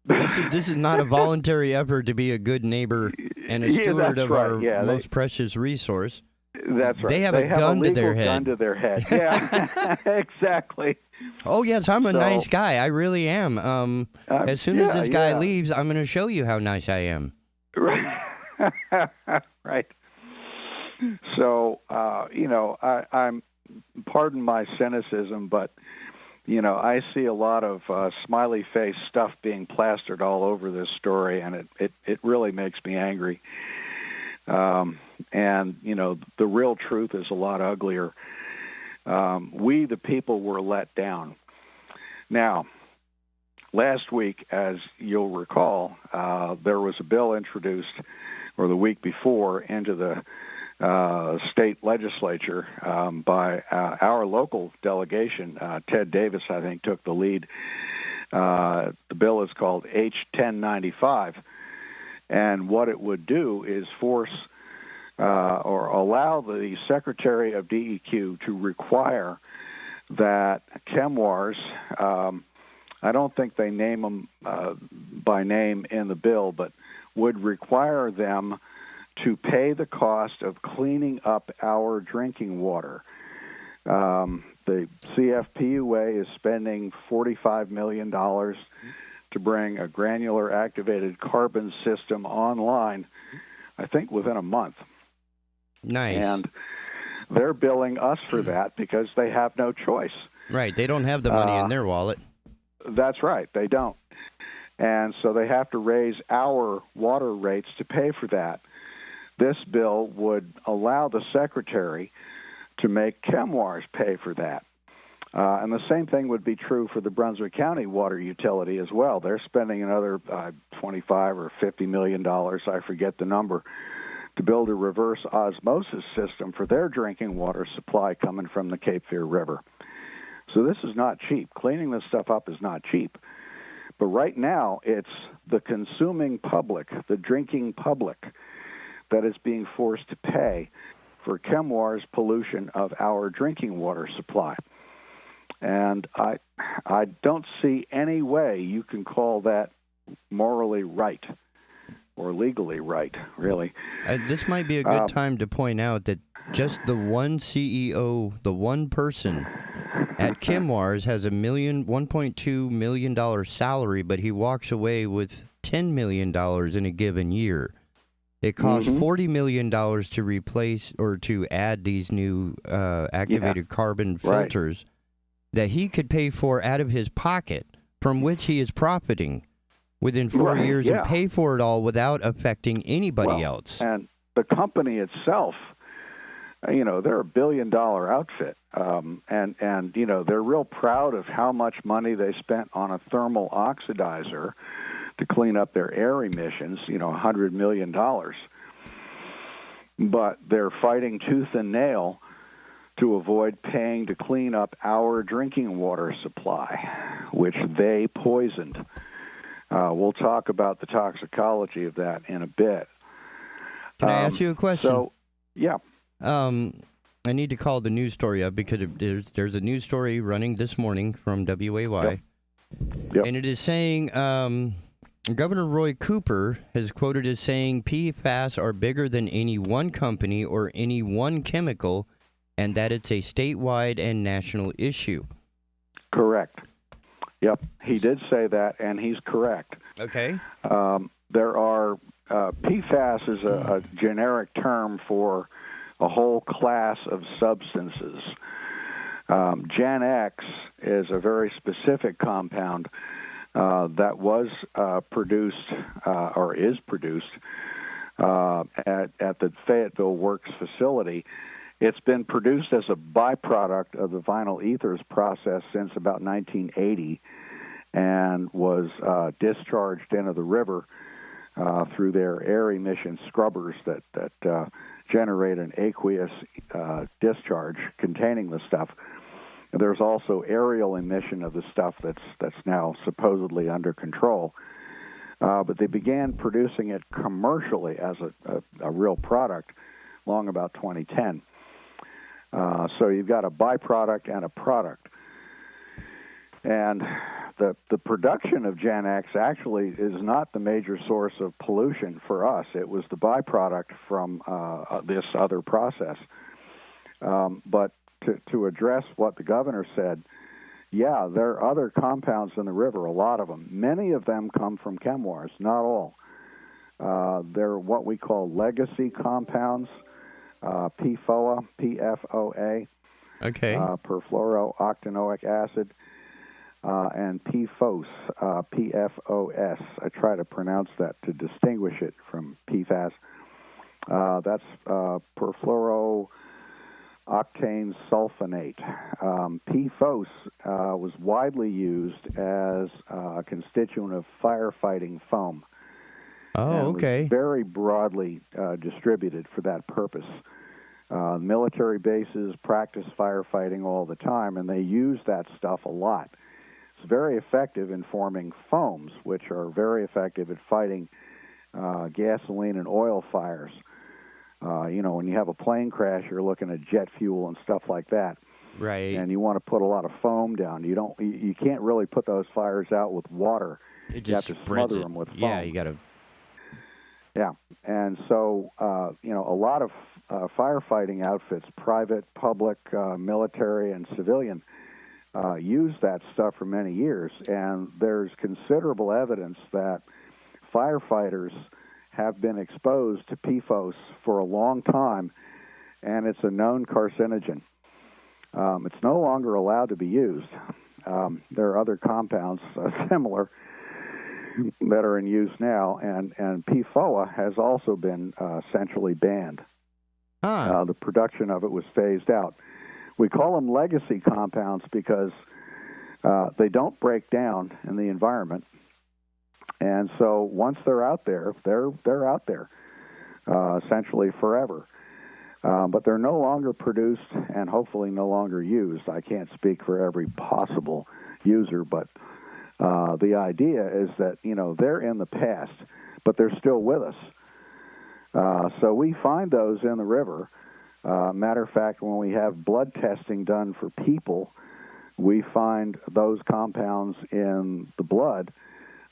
This is not a voluntary effort to be a good neighbor and a steward of our most precious resource. That's right. They have a gun to their head. Gun to their head. Yeah, exactly. Oh, yes, I'm a nice guy. I really am. As soon as this guy leaves, I'm going to show you how nice I am. Right. So, I'm, pardon my cynicism, but, I see a lot of smiley face stuff being plastered all over this story, and it really makes me angry. And, the real truth is a lot uglier. We, the people, were let down. Now, last week, as you'll recall, there was a bill introduced, or the week before, into the state legislature by our local delegation. Ted Davis, I think, took the lead. The bill is called H-1095, and what it would do is force or allow the Secretary of DEQ to require that Chemours, I don't think they name them by name in the bill, but would require them to pay the cost of cleaning up our drinking water. The CFPUA is spending $45 million to bring a granular activated carbon system online, I think within a month. Nice. And they're billing us for that because they have no choice. Right. They don't have the money in their wallet. That's right. They don't. And so they have to raise our water rates to pay for that. This bill would allow the Secretary to make Chemours pay for that. And the same thing would be true for the Brunswick County water utility as well. They're spending another $25 or $50 million, I forget the number, to build a reverse osmosis system for their drinking water supply coming from the Cape Fear River. So this is not cheap. Cleaning this stuff up is not cheap. But right now, it's the consuming public, the drinking public, that is being forced to pay for Chemours' pollution of our drinking water supply. And I don't see any way you can call that morally right or legally right, really. This might be a good time to point out that just the one CEO, the one person at Chemours has $1.2 million salary, but he walks away with $10 million in a given year. It costs $40 million to replace or to add these new activated carbon filters that he could pay for out of his pocket, from which he is profiting within 4 years and pay for it all without affecting anybody else. And the company itself, they're a $1 billion outfit. And they're real proud of how much money they spent on a thermal oxidizer to clean up their air emissions, $100 million. But they're fighting tooth and nail to avoid paying to clean up our drinking water supply, which they poisoned. We'll talk about the toxicology of that in a bit. Can I ask you a question? So, yeah. I need to call the news story up because there's a news story running this morning from WAY. Yep. And it is saying Governor Roy Cooper has quoted as saying PFAS are bigger than any one company or any one chemical, and that it's a statewide and national issue. Correct. Yep, he did say that, and he's correct. Okay. There are PFAS is a generic term for a whole class of substances. Gen X is a very specific compound that was produced or is produced at the Fayetteville Works facility. It's been produced as a byproduct of the vinyl ethers process since about 1980 and was discharged into the river through their air emission scrubbers that generate an aqueous discharge containing the stuff. There's also aerial emission of the stuff that's now supposedly under control. But they began producing it commercially as a real product long about 2010. So you've got a byproduct and a product. And the production of Gen X actually is not the major source of pollution for us. It was the byproduct from this other process. But to address what the governor said, yeah, there are other compounds in the river, a lot of them. Many of them come from chemours, not all. They're what we call legacy compounds, PFOA, P-F-O-A, perfluorooctanoic acid, and PFOS, P-F-O-S. I try to pronounce that to distinguish it from PFAS. That's perfluorooctane sulfonate. PFOS was widely used as a constituent of firefighting foam. Oh, okay. Was very broadly distributed for that purpose. Military bases practice firefighting all the time, and they use that stuff a lot. It's very effective in forming foams, which are very effective at fighting gasoline and oil fires. When you have a plane crash, you're looking at jet fuel and stuff like that. Right. And you want to put a lot of foam down. You can't really put those fires out with water. You have to smother them with foam. Yeah, you got to. Yeah, and so a lot of firefighting outfits, private, public, military, and civilian, use that stuff for many years, and there's considerable evidence that firefighters have been exposed to PFOS for a long time, and it's a known carcinogen. It's no longer allowed to be used. There are other compounds similar that are in use now, and PFOA has also been essentially banned. The production of it was phased out. We call them legacy compounds because they don't break down in the environment, and so once they're out there, they're out there essentially forever. But they're no longer produced and hopefully no longer used. I can't speak for every possible user, but the idea is that, they're in the past, but they're still with us. So we find those in the river. Matter of fact, when we have blood testing done for people, we find those compounds in the blood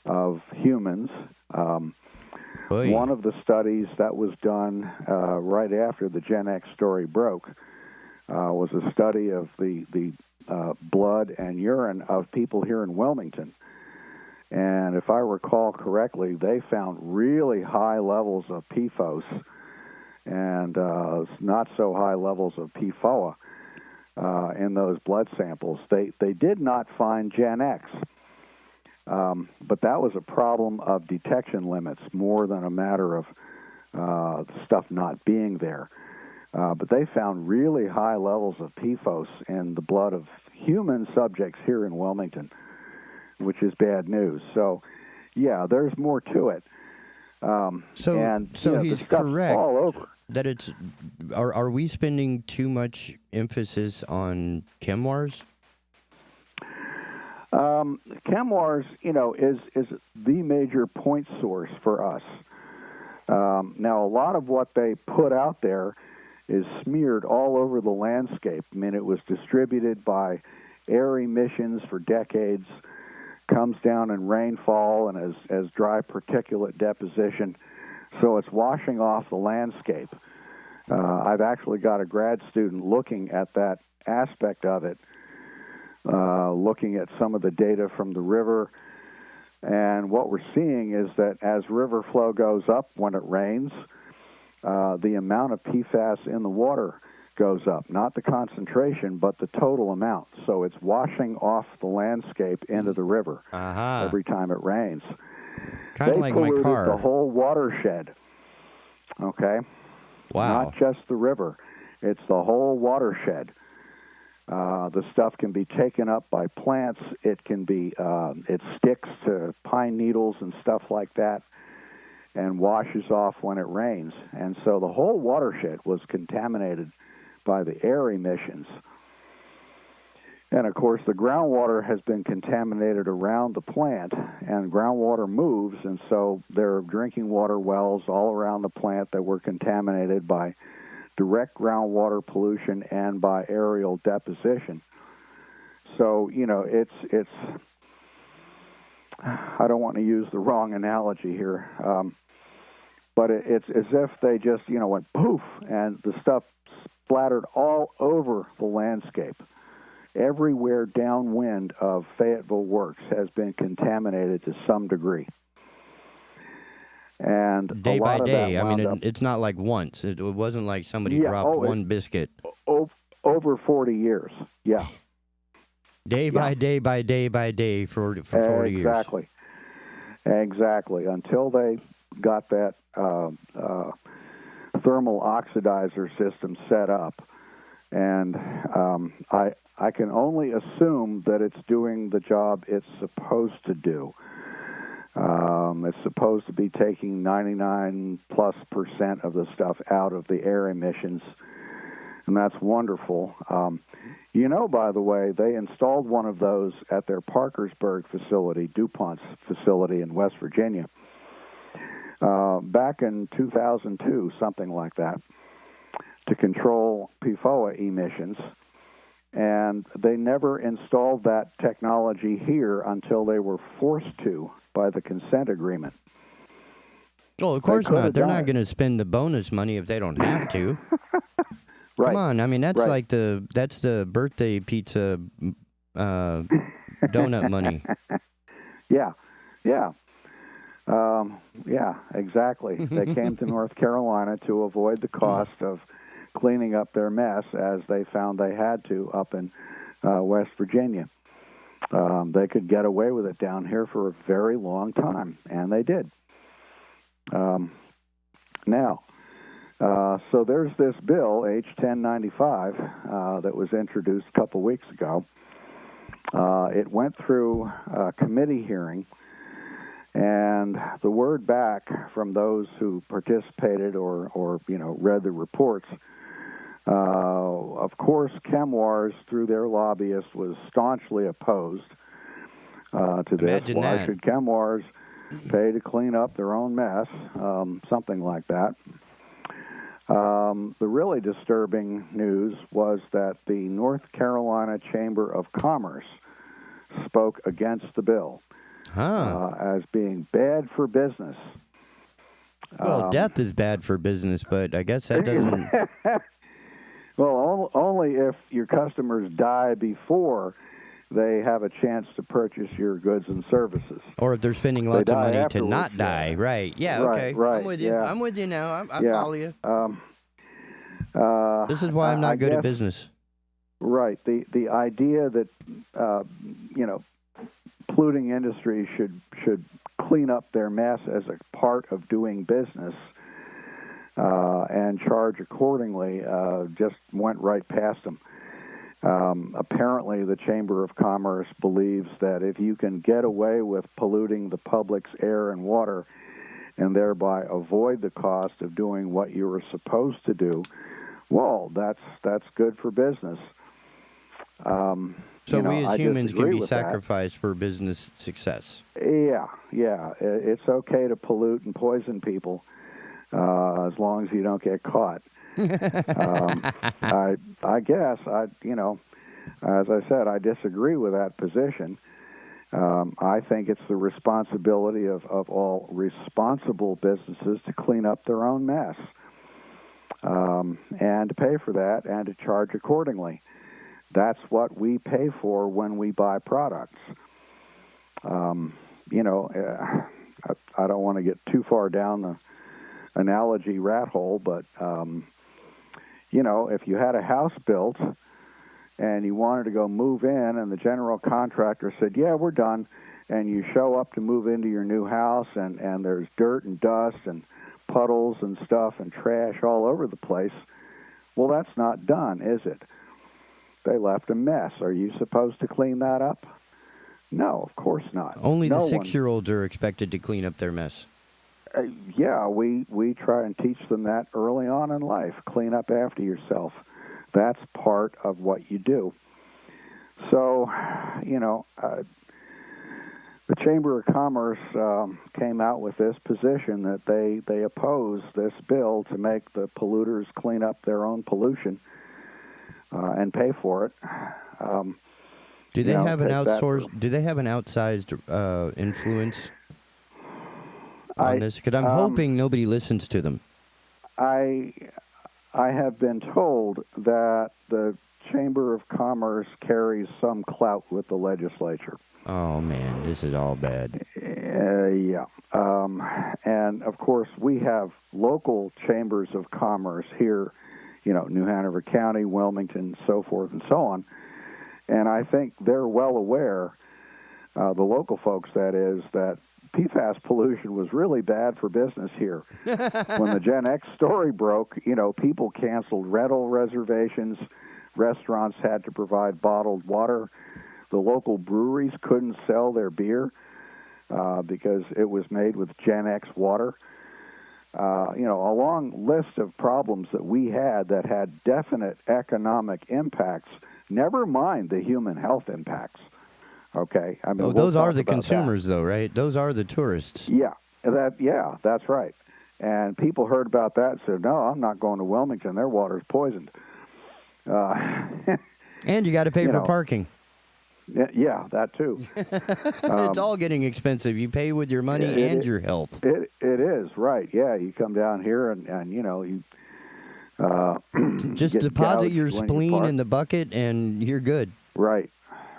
of humans. One of the studies that was done right after the Gen X story broke was a study of the blood and urine of people here in Wilmington. And if I recall correctly, they found really high levels of PFOS and not so high levels of PFOA in those blood samples. They did not find Gen X, but that was a problem of detection limits more than a matter of stuff not being there. But they found really high levels of PFOS in the blood of human subjects here in Wilmington, which is bad news. So, yeah, there's more to it. So he's correct all over. that it's. Are we spending too much emphasis on chemours? Chemours, is the major point source for us. Now, a lot of what they put out there is smeared all over the landscape. I mean, it was distributed by air emissions for decades, comes down in rainfall and as dry particulate deposition, so it's washing off the landscape. I've actually got a grad student looking at that aspect of it, looking at some of the data from the river, and what we're seeing is that as river flow goes up when it rains, the amount of PFAS in the water goes up, not the concentration, but the total amount. So it's washing off the landscape into the river every time it rains. Kind of like my car. The whole watershed. Okay? Wow. Not just the river. It's the whole watershed. The stuff can be taken up by plants. It can be, it sticks to pine needles and stuff like that and washes off when it rains. And so the whole watershed was contaminated by the air emissions. And, of course, the groundwater has been contaminated around the plant, and groundwater moves, and so there are drinking water wells all around the plant that were contaminated by direct groundwater pollution and by aerial deposition. So, it's I don't want to use the wrong analogy here, but it's as if they just, went poof, and the stuff splattered all over the landscape. Everywhere downwind of Fayetteville Works has been contaminated to some degree. And day a by lot day. of that It's not like once. It wasn't like somebody dropped one biscuit. Over 40 years, yeah. Day by day by day by day for 40 years. Exactly. Until they got that thermal oxidizer system set up. And I can only assume that it's doing the job it's supposed to do. It's supposed to be taking 99+% of the stuff out of the air emissions, and that's wonderful. By the way, they installed one of those at their Parkersburg facility, DuPont's facility in West Virginia, back in 2002, something like that, to control PFOA emissions. And they never installed that technology here until they were forced to by the consent agreement. Well, of course not. They're not going to spend the bonus money if they don't have to. Right. Come on. I mean, that's Right. like that's the birthday pizza donut money. Yeah. Exactly. They came to North Carolina to avoid the cost of cleaning up their mess, as they found they had to up in West Virginia. They could get away with it down here for a very long time, and they did. So there's this bill, H-1095, that was introduced a couple weeks ago. It went through a committee hearing, and the word back from those who participated or read the reports, of course, ChemWars, through their lobbyists, was staunchly opposed to this. Imagine Why that. should ChemWars pay to clean up their own mess? Something like that. The really disturbing news was that the North Carolina Chamber of Commerce spoke against the bill as being bad for business. Well, death is bad for business, but I guess that doesn't... Well, only if your customers die before they have a chance to purchase your goods and services. Or if they're spending lots of money to not die. Right. Yeah, Right, okay. right, I'm with you. yeah. I'm with you now. I Yeah. follow you. This is why I'm I not good guess- at business. Right. The idea that polluting industries should clean up their mess as a part of doing business and charge accordingly just went right past them. Apparently, the Chamber of Commerce believes that if you can get away with polluting the public's air and water and thereby avoid the cost of doing what you were supposed to do, well, that's good for business. So we I as humans can disagree be with that. sacrificed for business success. Yeah. It's okay to pollute and poison people as long as you don't get caught. I guess as I said, I disagree with that position. I think it's the responsibility of all responsible businesses to clean up their own mess and to pay for that and to charge accordingly. That's what we pay for when we buy products. I don't want to get too far down the analogy rat hole, but if you had a house built and you wanted to go move in and the general contractor said, yeah, we're done, and you show up to move into your new house and there's dirt and dust and puddles and stuff and trash all over the place, well, that's not done, is it? They left a mess. Are you supposed to clean that up? No, of course not. Only No the one- 6-year-olds are expected to clean up their mess. Yeah, we try and teach them that early on in life. Clean up after yourself. That's part of what you do. So, the Chamber of Commerce came out with this position that they oppose this bill to make the polluters clean up their own pollution and pay for it. Do they have an outsourced? Do they have an outsized influence on this? Because I'm hoping nobody listens to them. I have been told that the Chamber of Commerce carries some clout with the legislature. Oh man, this is all bad. Yeah, and of course we have local chambers of commerce here, New Hanover County, Wilmington, so forth and so on. And I think they're well aware, the local folks that is, that PFAS pollution was really bad for business here. When the Gen X story broke, people canceled rental reservations, restaurants had to provide bottled water, the local breweries couldn't sell their beer because it was made with Gen X water. A long list of problems that we had that had definite economic impacts, never mind the human health impacts. Okay, I mean, those are the consumers, though, right? Those are the tourists. Yeah, that's right. And people heard about that and said, "No, I'm not going to Wilmington. Their water's poisoned." And you got to pay for parking. Yeah, that too. It's all getting expensive. You pay with your money and your health. It is, right. Yeah, you come down here and you just deposit your spleen in the bucket and you're good. Right.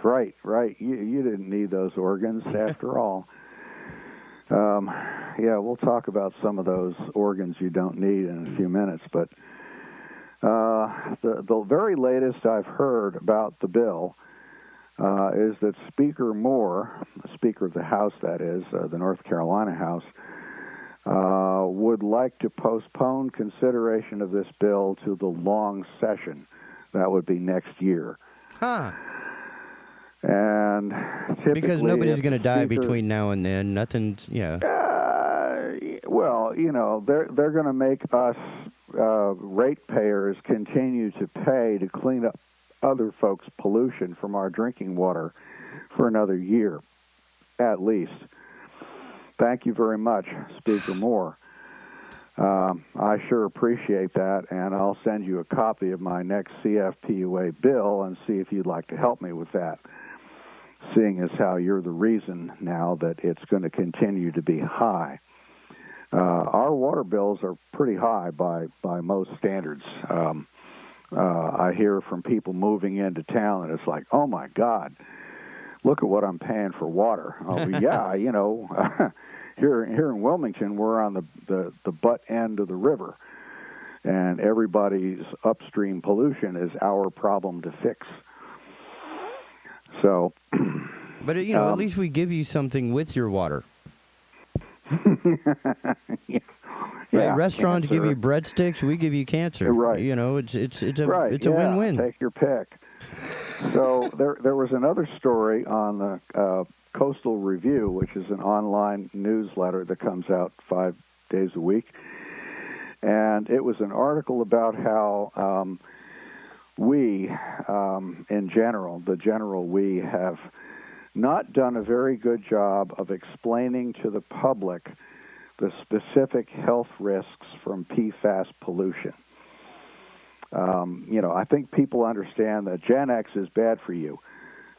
You didn't need those organs after all. Yeah, we'll talk about some of those organs you don't need in a few minutes, but the very latest I've heard about the bill is that Speaker Moore, Speaker of the House, that is, the North Carolina House, would like to postpone consideration of this bill to the long session. That would be next year. Huh. And typically, because nobody's going to die between now and then. Nothing's, well, they're going to make us ratepayers continue to pay to clean up other folks' pollution from our drinking water for another year, at least. Thank you very much, Speaker Moore. I sure appreciate that, and I'll send you a copy of my next CFPUA bill and see if you'd like to help me with that, seeing as how you're the reason now that it's going to continue to be high. Our water bills are pretty high by most standards. I hear from people moving into town, and it's like, oh, my God, look at what I'm paying for water. Oh, yeah, here in Wilmington, we're on the butt end of the river, and everybody's upstream pollution is our problem to fix. So, but at least we give you something with your water. Yeah, right, restaurants cancer. give you breadsticks, we give you cancer. Right. It's a win-win. Take your pick. So there was another story on the Coastal Review, which is an online newsletter that comes out 5 days a week, and it was an article about how we, in general, the general we, have not done a very good job of explaining to the public the specific health risks from PFAS pollution. I think people understand that Gen X is bad for you,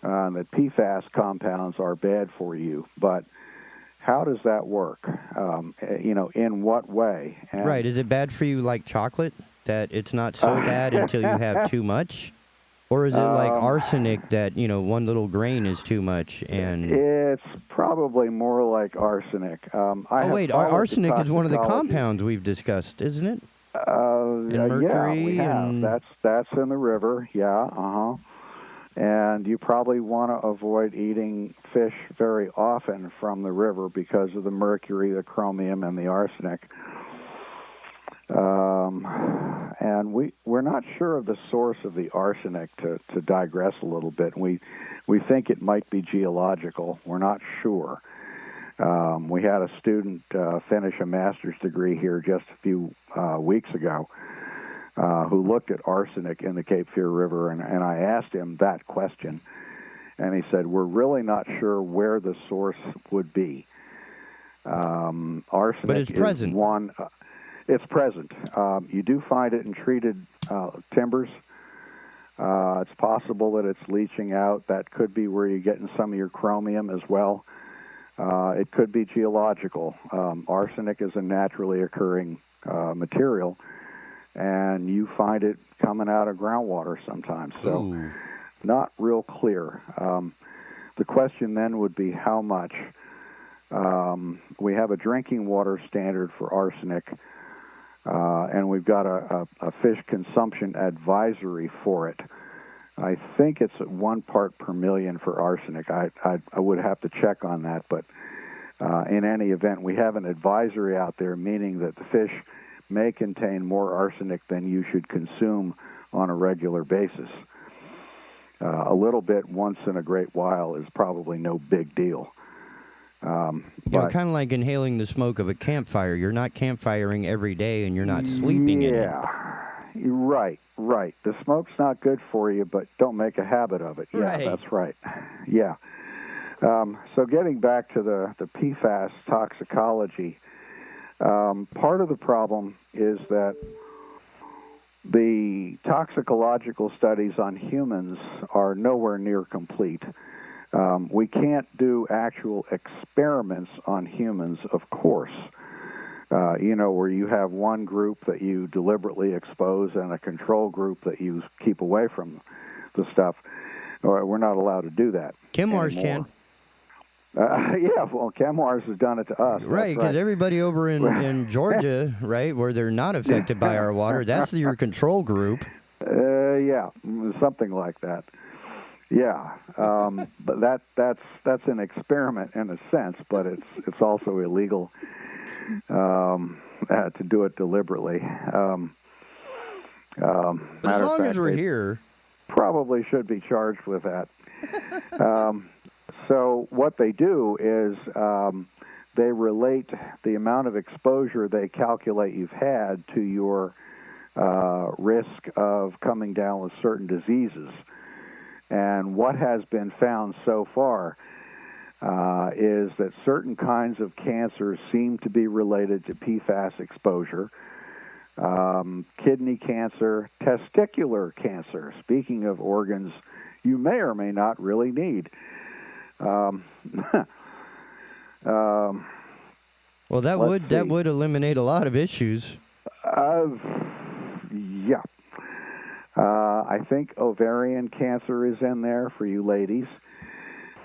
that PFAS compounds are bad for you, but how does that work? In what way? And, right, is it bad for you like chocolate, that it's not so bad until you have too much? Or is it like arsenic that, one little grain is too much? And it's probably more like arsenic. Arsenic is one of the compounds we've discussed, isn't it? Yeah, we have. That's in the river, yeah, And you probably want to avoid eating fish very often from the river because of the mercury, the chromium, and the arsenic. And we're not sure of the source of the arsenic, to digress a little bit. We think it might be geological. We're not sure. We had a student finish a master's degree here just a few weeks ago who looked at arsenic in the Cape Fear River, and I asked him that question. And he said, we're really not sure where the source would be. Arsenic but it's present. is one. It's present. You do find it in treated timbers. It's possible that it's leaching out. That could be where you're getting some of your chromium as well. It could be geological. Arsenic is a naturally occurring material, and you find it coming out of groundwater sometimes. So not real clear. The question then would be how much. We have a drinking water standard for arsenic, and we've got a fish consumption advisory for it. I think it's at 1 part per million for arsenic. I would have to check on that, but in any event, we have an advisory out there, meaning that the fish may contain more arsenic than you should consume on a regular basis. A little bit once in a great while is probably no big deal. Kind of like inhaling the smoke of a campfire. You're not campfiring every day, and you're not sleeping in it. Right. The smoke's not good for you, but don't make a habit of it. Yeah, that's right. Yeah. So getting back to the PFAS toxicology, part of the problem is that the toxicological studies on humans are nowhere near complete. We can't do actual experiments on humans, of course. Where you have one group that you deliberately expose and a control group that you keep away from the stuff. We're not allowed to do that. ChemWars can. ChemWars has done it to us. Right, because everybody over in Georgia, right, where they're not affected by our water, that's your control group. Something like that. Yeah, but that's an experiment in a sense, but it's also illegal to do it deliberately. As long as we're here, probably should be charged with that. So what they do is they relate the amount of exposure they calculate you've had to your risk of coming down with certain diseases. And what has been found so far is that certain kinds of cancers seem to be related to PFAS exposure. Kidney cancer, testicular cancer, speaking of organs you may or may not really need. Well, that would eliminate a lot of issues. Yeah. I think ovarian cancer is in there for you ladies.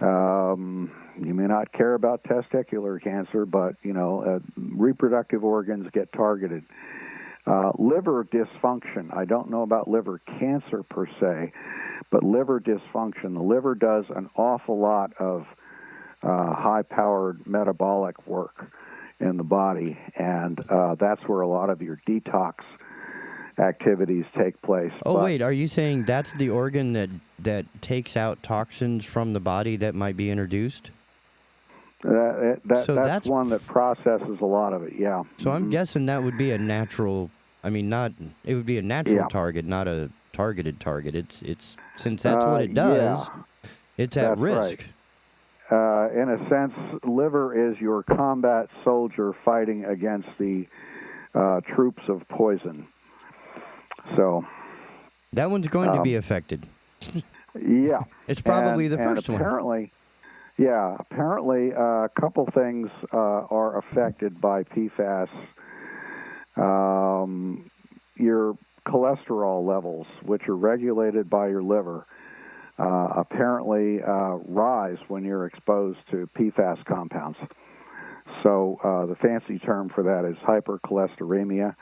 You may not care about testicular cancer, but, reproductive organs get targeted. Liver dysfunction. I don't know about liver cancer per se, but liver dysfunction. The liver does an awful lot of high-powered metabolic work in the body, and that's where a lot of your detox activities take place. Wait, are you saying that's the organ that takes out toxins from the body that might be introduced? That's one that processes a lot of it, yeah. So I'm guessing that would be a natural, it would be a natural target, not a targeted target. It's since that's what it does, it's at risk. Right. In a sense, liver is your combat soldier fighting against the troops of poison. So that one's going to be affected. Yeah. It's probably the first one. Apparently a couple things are affected by PFAS. Your cholesterol levels, which are regulated by your liver, apparently rise when you're exposed to PFAS compounds. So the fancy term for that is hypercholesteremia.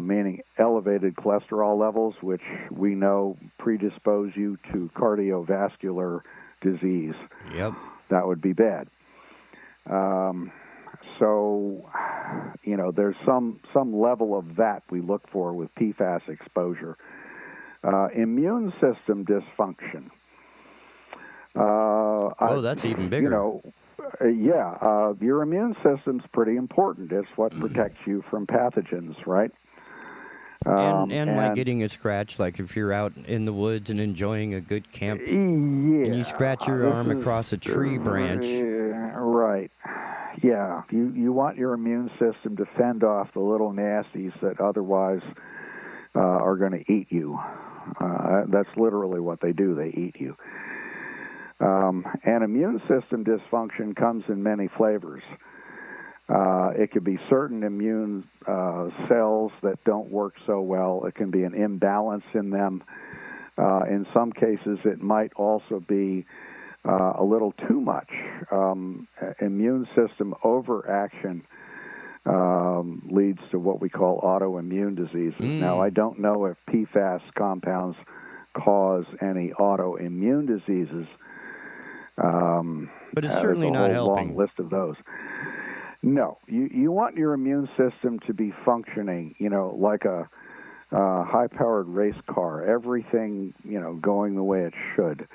Meaning elevated cholesterol levels, which we know predispose you to cardiovascular disease. Yep. That would be bad. There's some level of that we look for with PFAS exposure. Immune system dysfunction. That's even bigger. Your immune system's pretty important. It's what protects you from pathogens, right? And like getting a scratch, like if you're out in the woods and enjoying a good camp. And you scratch your arm across a tree branch. Right. Yeah. You want your immune system to fend off the little nasties that otherwise are going to eat you. That's literally what they do. They eat you. And immune system dysfunction comes in many flavors. It could be certain immune cells that don't work so well. It can be an imbalance in them. In some cases, it might also be a little too much. Immune system overaction leads to what we call autoimmune diseases. Now, I don't know if PFAS compounds cause any autoimmune diseases. But it's certainly not helping. Long list of those. No, you want your immune system to be functioning, like a high-powered race car. Everything, going the way it should.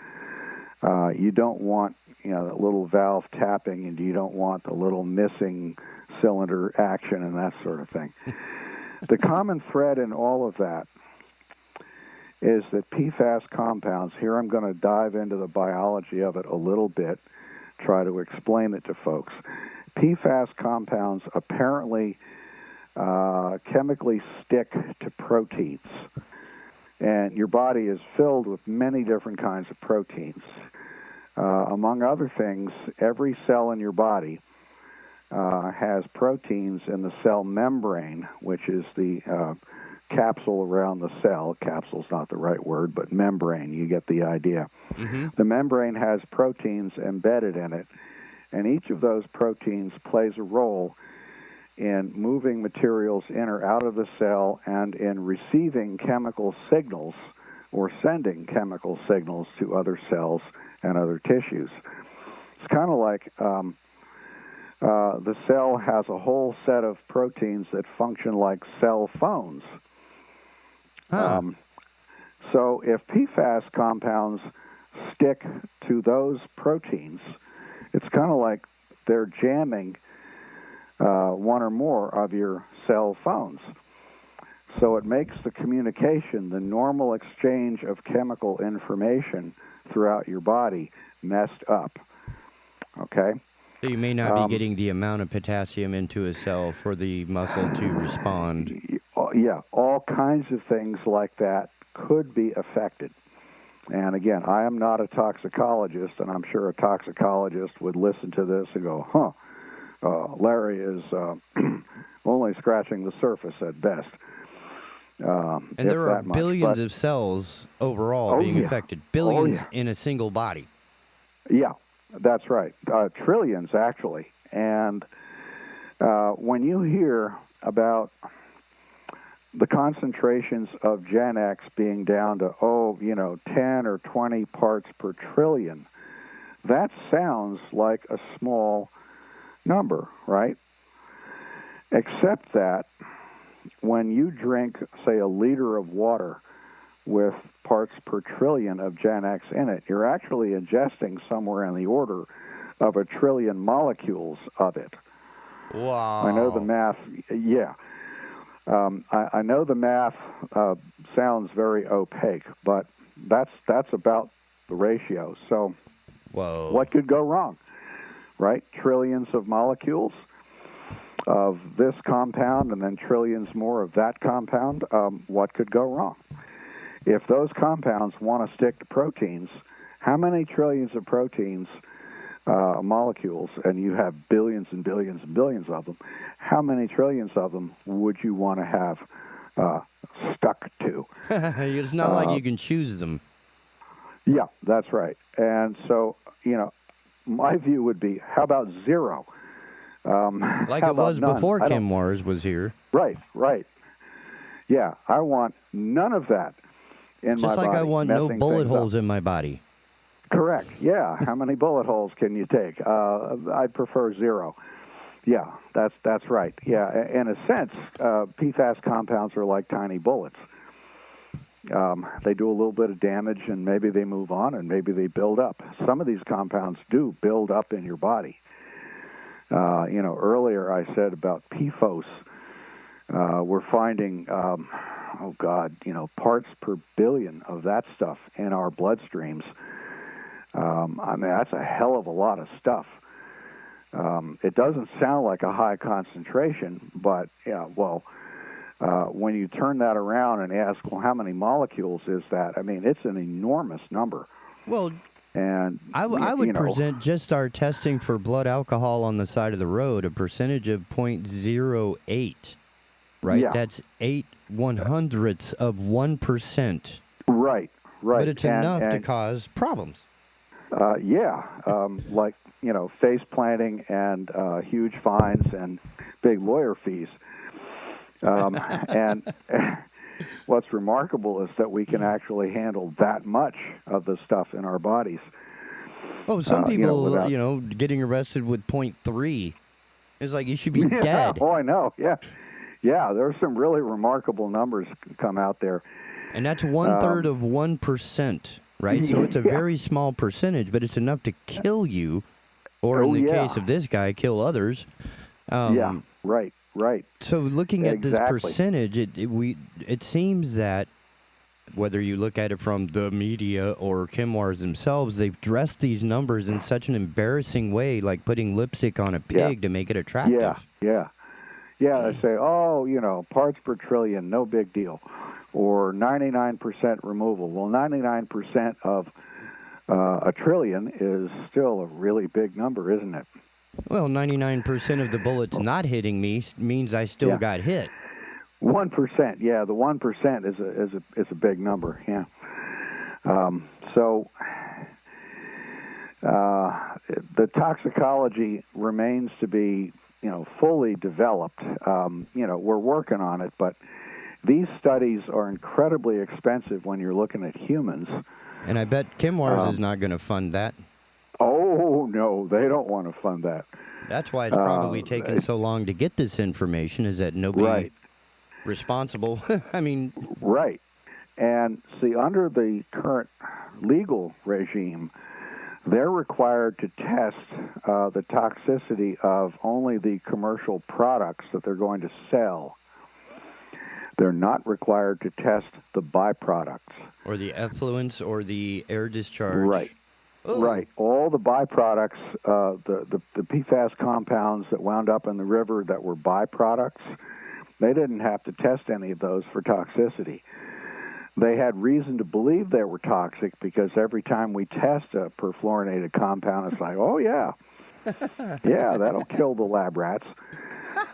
You don't want, the little valve tapping, and you don't want the little missing cylinder action and that sort of thing. The common thread in all of that is that PFAS compounds, here I'm going to dive into the biology of it a little bit, try to explain it to folks. PFAS compounds apparently chemically stick to proteins. And your body is filled with many different kinds of proteins. Among other things, every cell in your body has proteins in the cell membrane, which is the capsule around the cell. Capsule's not the right word, but membrane, you get the idea. The membrane has proteins embedded in it, and each of those proteins plays a role in moving materials in or out of the cell and in receiving chemical signals or sending chemical signals to other cells and other tissues. It's kind of like the cell has a whole set of proteins that function like cell phones. So if PFAS compounds stick to those proteins, it's kind of like they're jamming one or more of your cell phones. So it makes the communication, the normal exchange of chemical information throughout your body, messed up. Okay? So you may not be getting the amount of potassium into a cell for the muscle to respond. Yeah, all kinds of things like that could be affected. And again, I am not a toxicologist, and I'm sure a toxicologist would listen to this and go, Larry is only scratching the surface at best. And there are billions of cells overall being affected. Billions in a single body. Yeah, that's right. Trillions, actually. And when you hear about the concentrations of Gen X being down to, 10 or 20 parts per trillion, that sounds like a small number, right? Except that when you drink, say, a liter of water with parts per trillion of Gen X in it, you're actually ingesting somewhere in the order of 1 trillion molecules of it. Wow. I know the math, yeah. I know the math sounds very opaque, but that's about the ratio. So what could go wrong, right? Trillions of molecules of this compound and then trillions more of that compound. What could go wrong? If those compounds want to stick to proteins, how many trillions of proteins, molecules, and you have billions and billions and billions of them, how many trillions of them would you want to have stuck to? It's not like you can choose them. Yeah, that's right. And so, my view would be, how about zero? Like it was before Kim Mars was here. Right. Yeah, I want none of that in my body. Just like I want no bullet holes in my body. Correct. Yeah. How many bullet holes can you take? I'd prefer zero. Yeah, that's right. Yeah, in a sense, PFAS compounds are like tiny bullets. They do a little bit of damage, and maybe they move on, and maybe they build up. Some of these compounds do build up in your body. Earlier I said about PFOS. We're finding, parts per billion of that stuff in our bloodstreams. I mean, that's a hell of a lot of stuff. It doesn't sound like a high concentration, but yeah, well, when you turn that around and ask, well, how many molecules is that? I mean, it's an enormous number. Well, and I would present just our testing for blood alcohol on the side of the road, a percentage of 0.08, right? Yeah. That's 0.08 of 1%. Right. But it's enough to cause problems. Like, face planting and huge fines and big lawyer fees. And what's remarkable is that we can actually handle that much of the stuff in our bodies. Oh, some people, getting arrested with 0.3 is like you should be dead. Oh, I know. Yeah, there's some really remarkable numbers come out there. And that's 1/3 of 1%, right? So it's a very small percentage, but it's enough to kill you, or in the case of this guy, kill others. Right. So looking at this percentage, it seems that whether you look at it from the media or Kimwars themselves, they've dressed these numbers in such an embarrassing way, like putting lipstick on a pig to make it attractive. Yeah, they say, parts per trillion, no big deal. Or 99% removal. Well, 99% of a trillion is still a really big number, isn't it? Well, 99% of the bullets not hitting me means I still got hit. 1%, yeah, the 1% is a big number, yeah. So the toxicology remains to be, fully developed. We're working on it, but these studies are incredibly expensive when you're looking at humans. And I bet Kimwars is not going to fund that. Oh, no, they don't want to fund that. That's why it's probably taken so long to get this information, is that nobody responsible. I mean... Right. And see, under the current legal regime, they're required to test the toxicity of only the commercial products that they're going to sell. They're not required to test the byproducts. Or the effluents or the air discharge. Right. Oh. Right. All the byproducts, the PFAS compounds that wound up in the river that were byproducts, they didn't have to test any of those for toxicity. They had reason to believe they were toxic because every time we test a perfluorinated compound, it's like, oh, yeah, that'll kill the lab rats.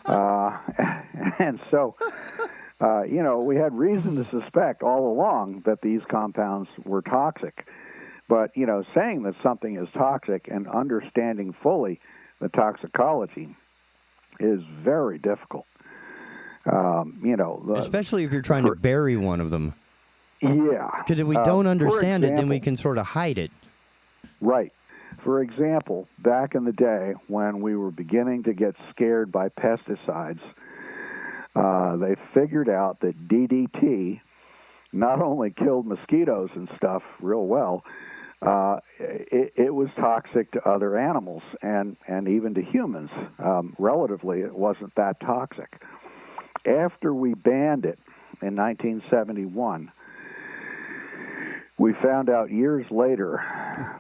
And so... we had reason to suspect all along that these compounds were toxic. But, saying that something is toxic and understanding fully the toxicology is very difficult. Especially if you're trying to bury one of them. Yeah. Because if we don't understand it, then we can sort of hide it. Right. For example, back in the day when we were beginning to get scared by pesticides, they figured out that DDT not only killed mosquitoes and stuff real well, it was toxic to other animals and even to humans. Relatively, it wasn't that toxic. After we banned it in 1971, we found out years later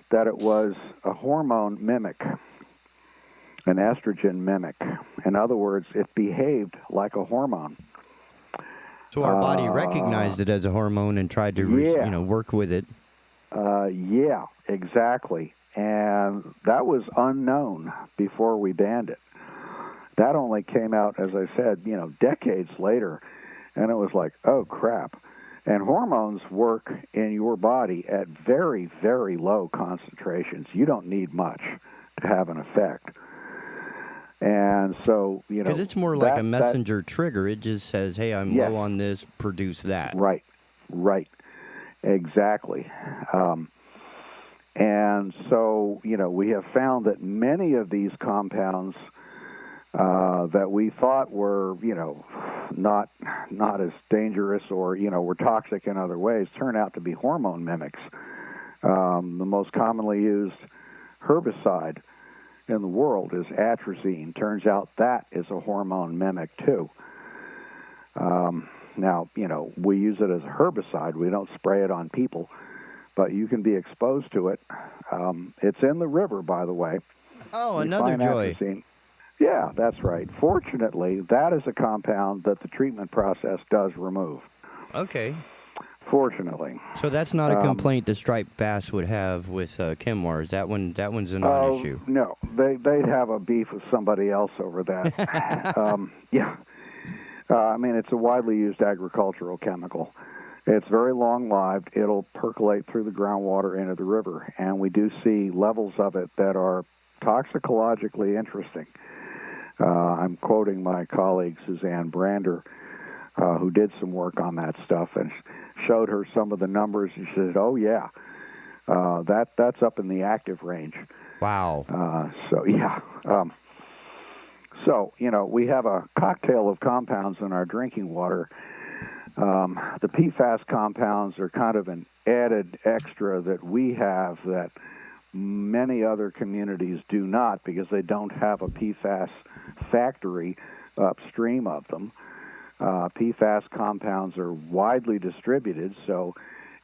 that it was a hormone mimic, an estrogen mimic. In other words, it behaved like a hormone. So our body recognized it as a hormone and tried to work with it. Yeah, exactly. And that was unknown before we banned it. That only came out, as I said, decades later. And it was like, oh, crap. And hormones work in your body at very, very low concentrations. You don't need much to have an effect. And so, because it's more like a messenger trigger. It just says, hey, I'm low on this, produce that. Right. Exactly. And so, we have found that many of these compounds that we thought were, not as dangerous or, were toxic in other ways turn out to be hormone mimics. The most commonly used herbicide in the world is atrazine. Turns out that is a hormone mimic too. Now, we use it as a herbicide. We don't spray it on people. but you can be exposed to it. It's in the river, by the way. Oh, another joy. Atrazine. Yeah, that's right. Fortunately, that is a compound that the treatment process does remove. Okay. Fortunately. So that's not a complaint the striped bass would have with Chemwars. That one's a non-issue. No, they'd have a beef with somebody else over that. Yeah. I mean, it's a widely used agricultural chemical. It's very long-lived. It'll percolate through the groundwater into the river, and we do see levels of it that are toxicologically interesting. I'm quoting my colleague Suzanne Brander, who did some work on that stuff, and showed her some of the numbers, and she said, "Oh yeah, that's up in the active range." Wow. So yeah. So we have a cocktail of compounds in our drinking water. The PFAS compounds are kind of an added extra that we have that many other communities do not, because they don't have a PFAS factory upstream of them. PFAS compounds are widely distributed, so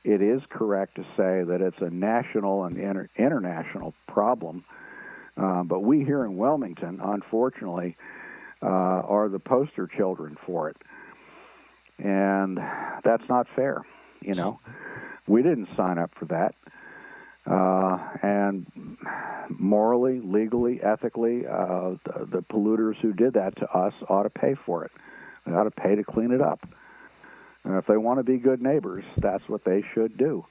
it is correct to say that it's a national and international problem. But we here in Wilmington, unfortunately, are the poster children for it. And that's not fair, We didn't sign up for that. And morally, legally, ethically, the polluters who did that to us ought to pay for it. They ought to pay to clean it up. And if they want to be good neighbors, that's what they should do.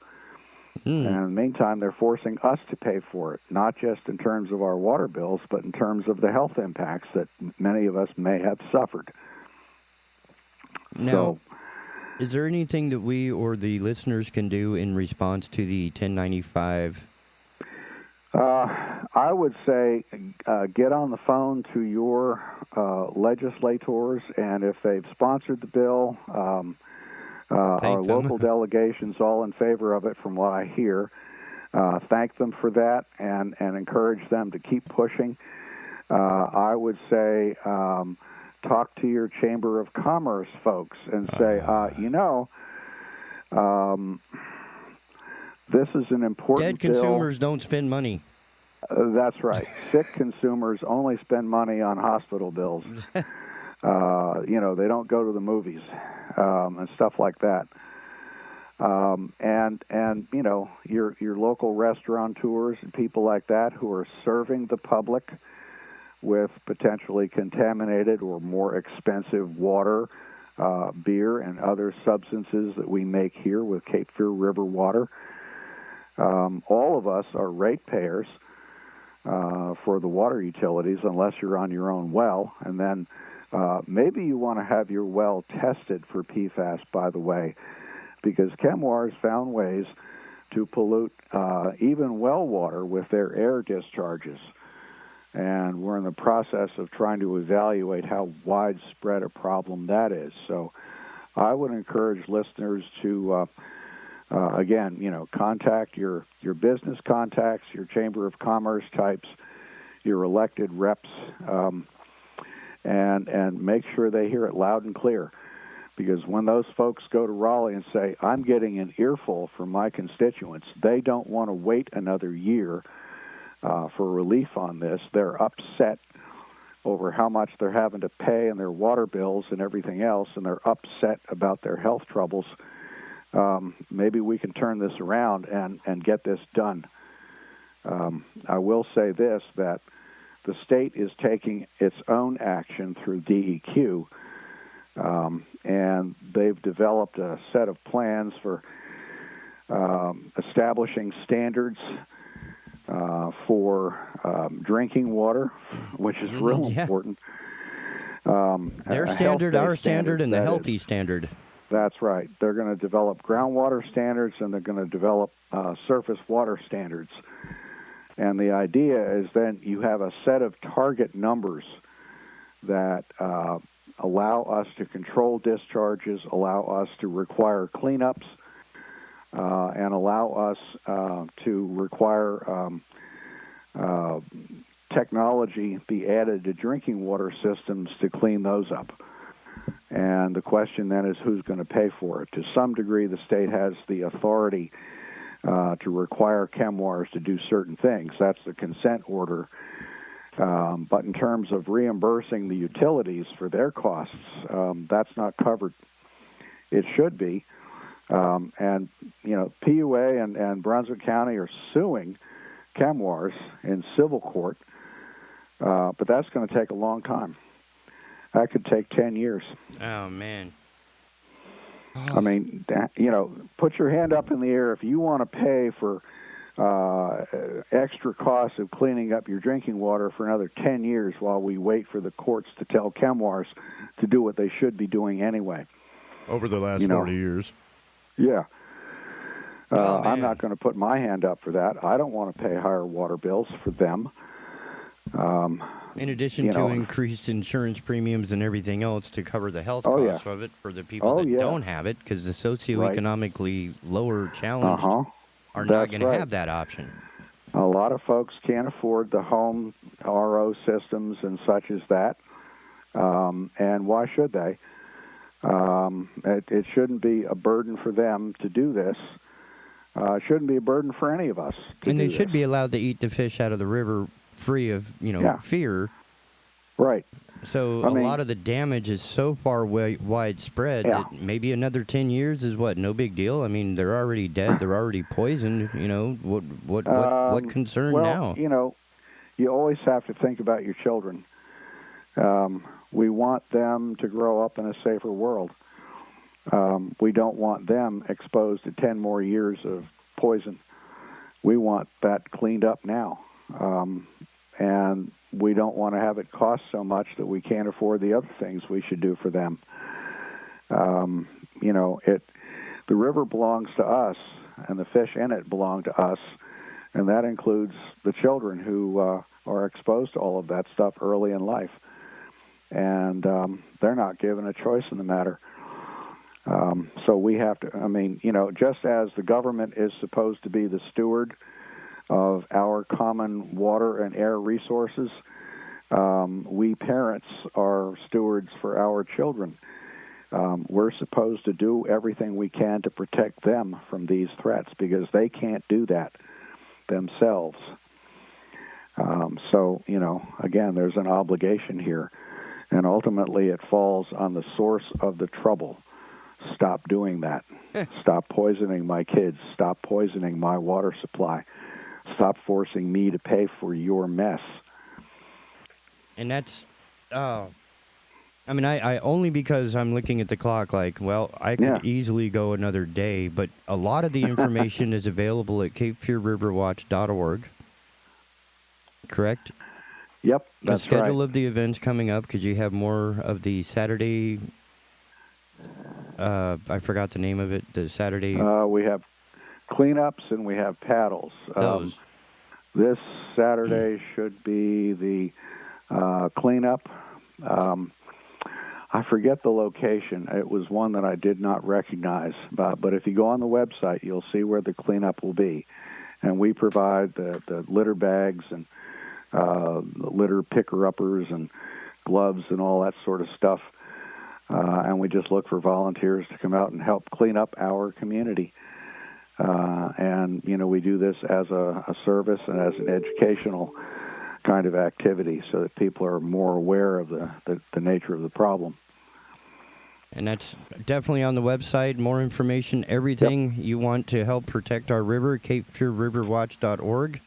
And in the meantime, they're forcing us to pay for it, not just in terms of our water bills, but in terms of the health impacts that many of us may have suffered. Now, is there anything that we or the listeners can do in response to the 1095? I would say get on the phone to your legislators, and if they've sponsored the bill, our local delegation's all in favor of it from what I hear. Thank them for that and encourage them to keep pushing. I would say talk to your Chamber of Commerce folks and say, this is an important Dead consumers don't spend money. That's right. Sick consumers only spend money on hospital bills. They don't go to the movies and stuff like that. And your local restaurateurs and people like that who are serving the public with potentially contaminated or more expensive water, beer, and other substances that we make here with Cape Fear River water. All of us are ratepayers for the water utilities unless you're on your own well. And then maybe you want to have your well tested for PFAS, by the way, because Chemwars found ways to pollute even well water with their air discharges. And we're in the process of trying to evaluate how widespread a problem that is. So I would encourage listeners to, again, contact your business contacts, your Chamber of Commerce types, your elected reps, and make sure they hear it loud and clear. Because when those folks go to Raleigh and say, I'm getting an earful from my constituents, they don't want to wait another year for relief on this. They're upset over how much they're having to pay and their water bills and everything else, and they're upset about their health troubles. Maybe we can turn this around and get this done. I will say this, that the state is taking its own action through DEQ, and they've developed a set of plans for establishing standards for drinking water, which is real important. Their standard, our standard, and the healthy standard. That's right. They're going to develop groundwater standards, and they're going to develop surface water standards. And the idea is then you have a set of target numbers that allow us to control discharges, allow us to require cleanups, and allow us to require technology be added to drinking water systems to clean those up. And the question then is who's going to pay for it. To some degree, the state has the authority to require ChemWars to do certain things. That's the consent order. But in terms of reimbursing the utilities for their costs, that's not covered. It should be. And, PUA and Brunswick County are suing ChemWars in civil court, but that's going to take a long time. That could take 10 years. Oh, man. I mean, put your hand up in the air if you want to pay for extra costs of cleaning up your drinking water for another 10 years while we wait for the courts to tell ChemWars to do what they should be doing anyway. Over the last 40 years. Yeah. I'm not going to put my hand up for that. I don't want to pay higher water bills for them. In addition to increased insurance premiums and everything else to cover the health costs of it for the people that don't have it, because the socioeconomically lower challenged are not going to have that option. A lot of folks can't afford the home RO systems and such as that, and why should they? It shouldn't be a burden for them to do this. It shouldn't be a burden for any of us. And they should be allowed to eat the fish out of the river free of, fear. Right. So a lot of the damage is so far widespread that maybe another 10 years is no big deal. I mean, they're already dead. They're already poisoned. What concern now? You always have to think about your children. We want them to grow up in a safer world. We don't want them exposed to 10 more years of poison. We want that cleaned up now. And we don't want to have it cost so much that we can't afford the other things we should do for them. The river belongs to us, and the fish in it belong to us, and that includes the children who are exposed to all of that stuff early in life. And they're not given a choice in the matter. So we have to, just as the government is supposed to be the steward of our common water and air resources, we parents are stewards for our children. We're supposed to do everything we can to protect them from these threats because they can't do that themselves. So, again, there's an obligation here. And ultimately it falls on the source of the trouble. Stop doing that. Stop poisoning my kids. Stop poisoning my water supply. Stop forcing me to pay for your mess. And that's, I only because I'm looking at the clock I could easily go another day, but a lot of the information is available at CapeFearRiverwatch.org. Correct? Yep, that's right. The schedule of the events coming up, because you have more of the Saturday, I forgot the name of it, the Saturday. We have cleanups and we have paddles. This Saturday should be the cleanup. I forget the location. It was one that I did not recognize. But if you go on the website, you'll see where the cleanup will be. And we provide the litter bags and litter picker-uppers and gloves and all that sort of stuff. And we just look for volunteers to come out and help clean up our community. And, we do this as a service and as an educational kind of activity so that people are more aware of the nature of the problem. And that's definitely on the website. More information, everything you want to help protect our river, CapeFearRiverwatch.org.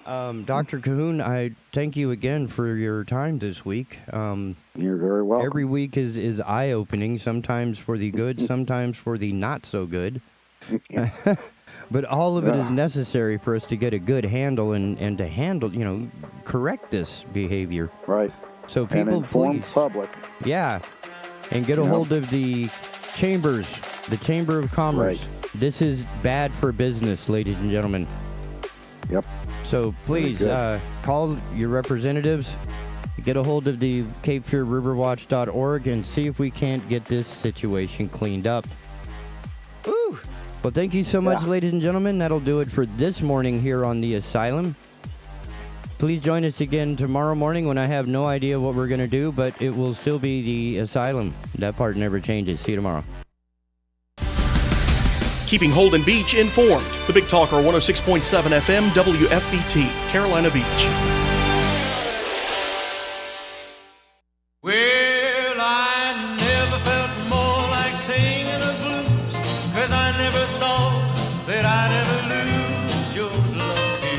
Dr. Cahoon, I thank you again for your time this week. You're very welcome. Every week is eye-opening, sometimes for the good, sometimes for the not-so-good. But all of it is necessary for us to get a good handle and to handle, correct this behavior. Right. So people, and inform please. Public. Yeah. And get a hold of the chambers, the Chamber of Commerce. Right. This is bad for business, ladies and gentlemen. Yep. So please call your representatives, get a hold of the CapeFearRiverwatch.org, and see if we can't get this situation cleaned up. Woo! Well, thank you so much, ladies and gentlemen. That'll do it for this morning here on the Asylum. Please join us again tomorrow morning when I have no idea what we're going to do, but it will still be the Asylum. That part never changes. See you tomorrow. keeping Holden Beach informed. The Big Talker 106.7 FM WFBT, Carolina Beach. Well, I never felt more like singing a blues, 'cause I never thought that I'd ever lose your love, you.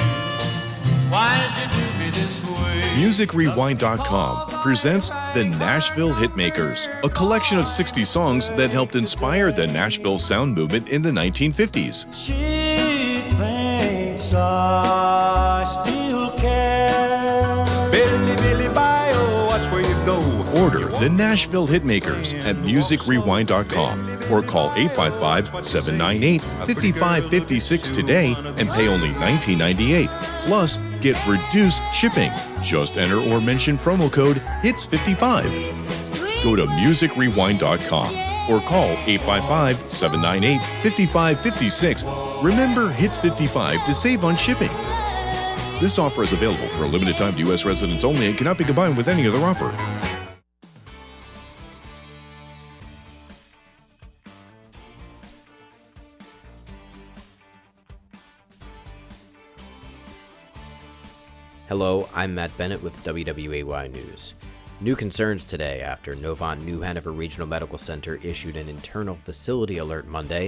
Why'd you do me this way? MusicRewind.com presents the Nashville Hitmakers, a collection of 60 songs that helped inspire the Nashville sound movement in the 1950s. She thinks I still care. Billy, Billy, Bio, watch where you go. Order the Nashville Hitmakers at MusicRewind.com or call 855-798-5556 today and pay only $19.98. Plus, get reduced shipping. Just enter or mention promo code HITS55. Go to MusicRewind.com or call 855-798-5556. Remember HITS55 to save on shipping. This offer is available for a limited time to U.S. residents only and cannot be combined with any other offer. Hello, I'm Matt Bennett with WWAY News. New concerns today after Novant New Hanover Regional Medical Center issued an internal facility alert Monday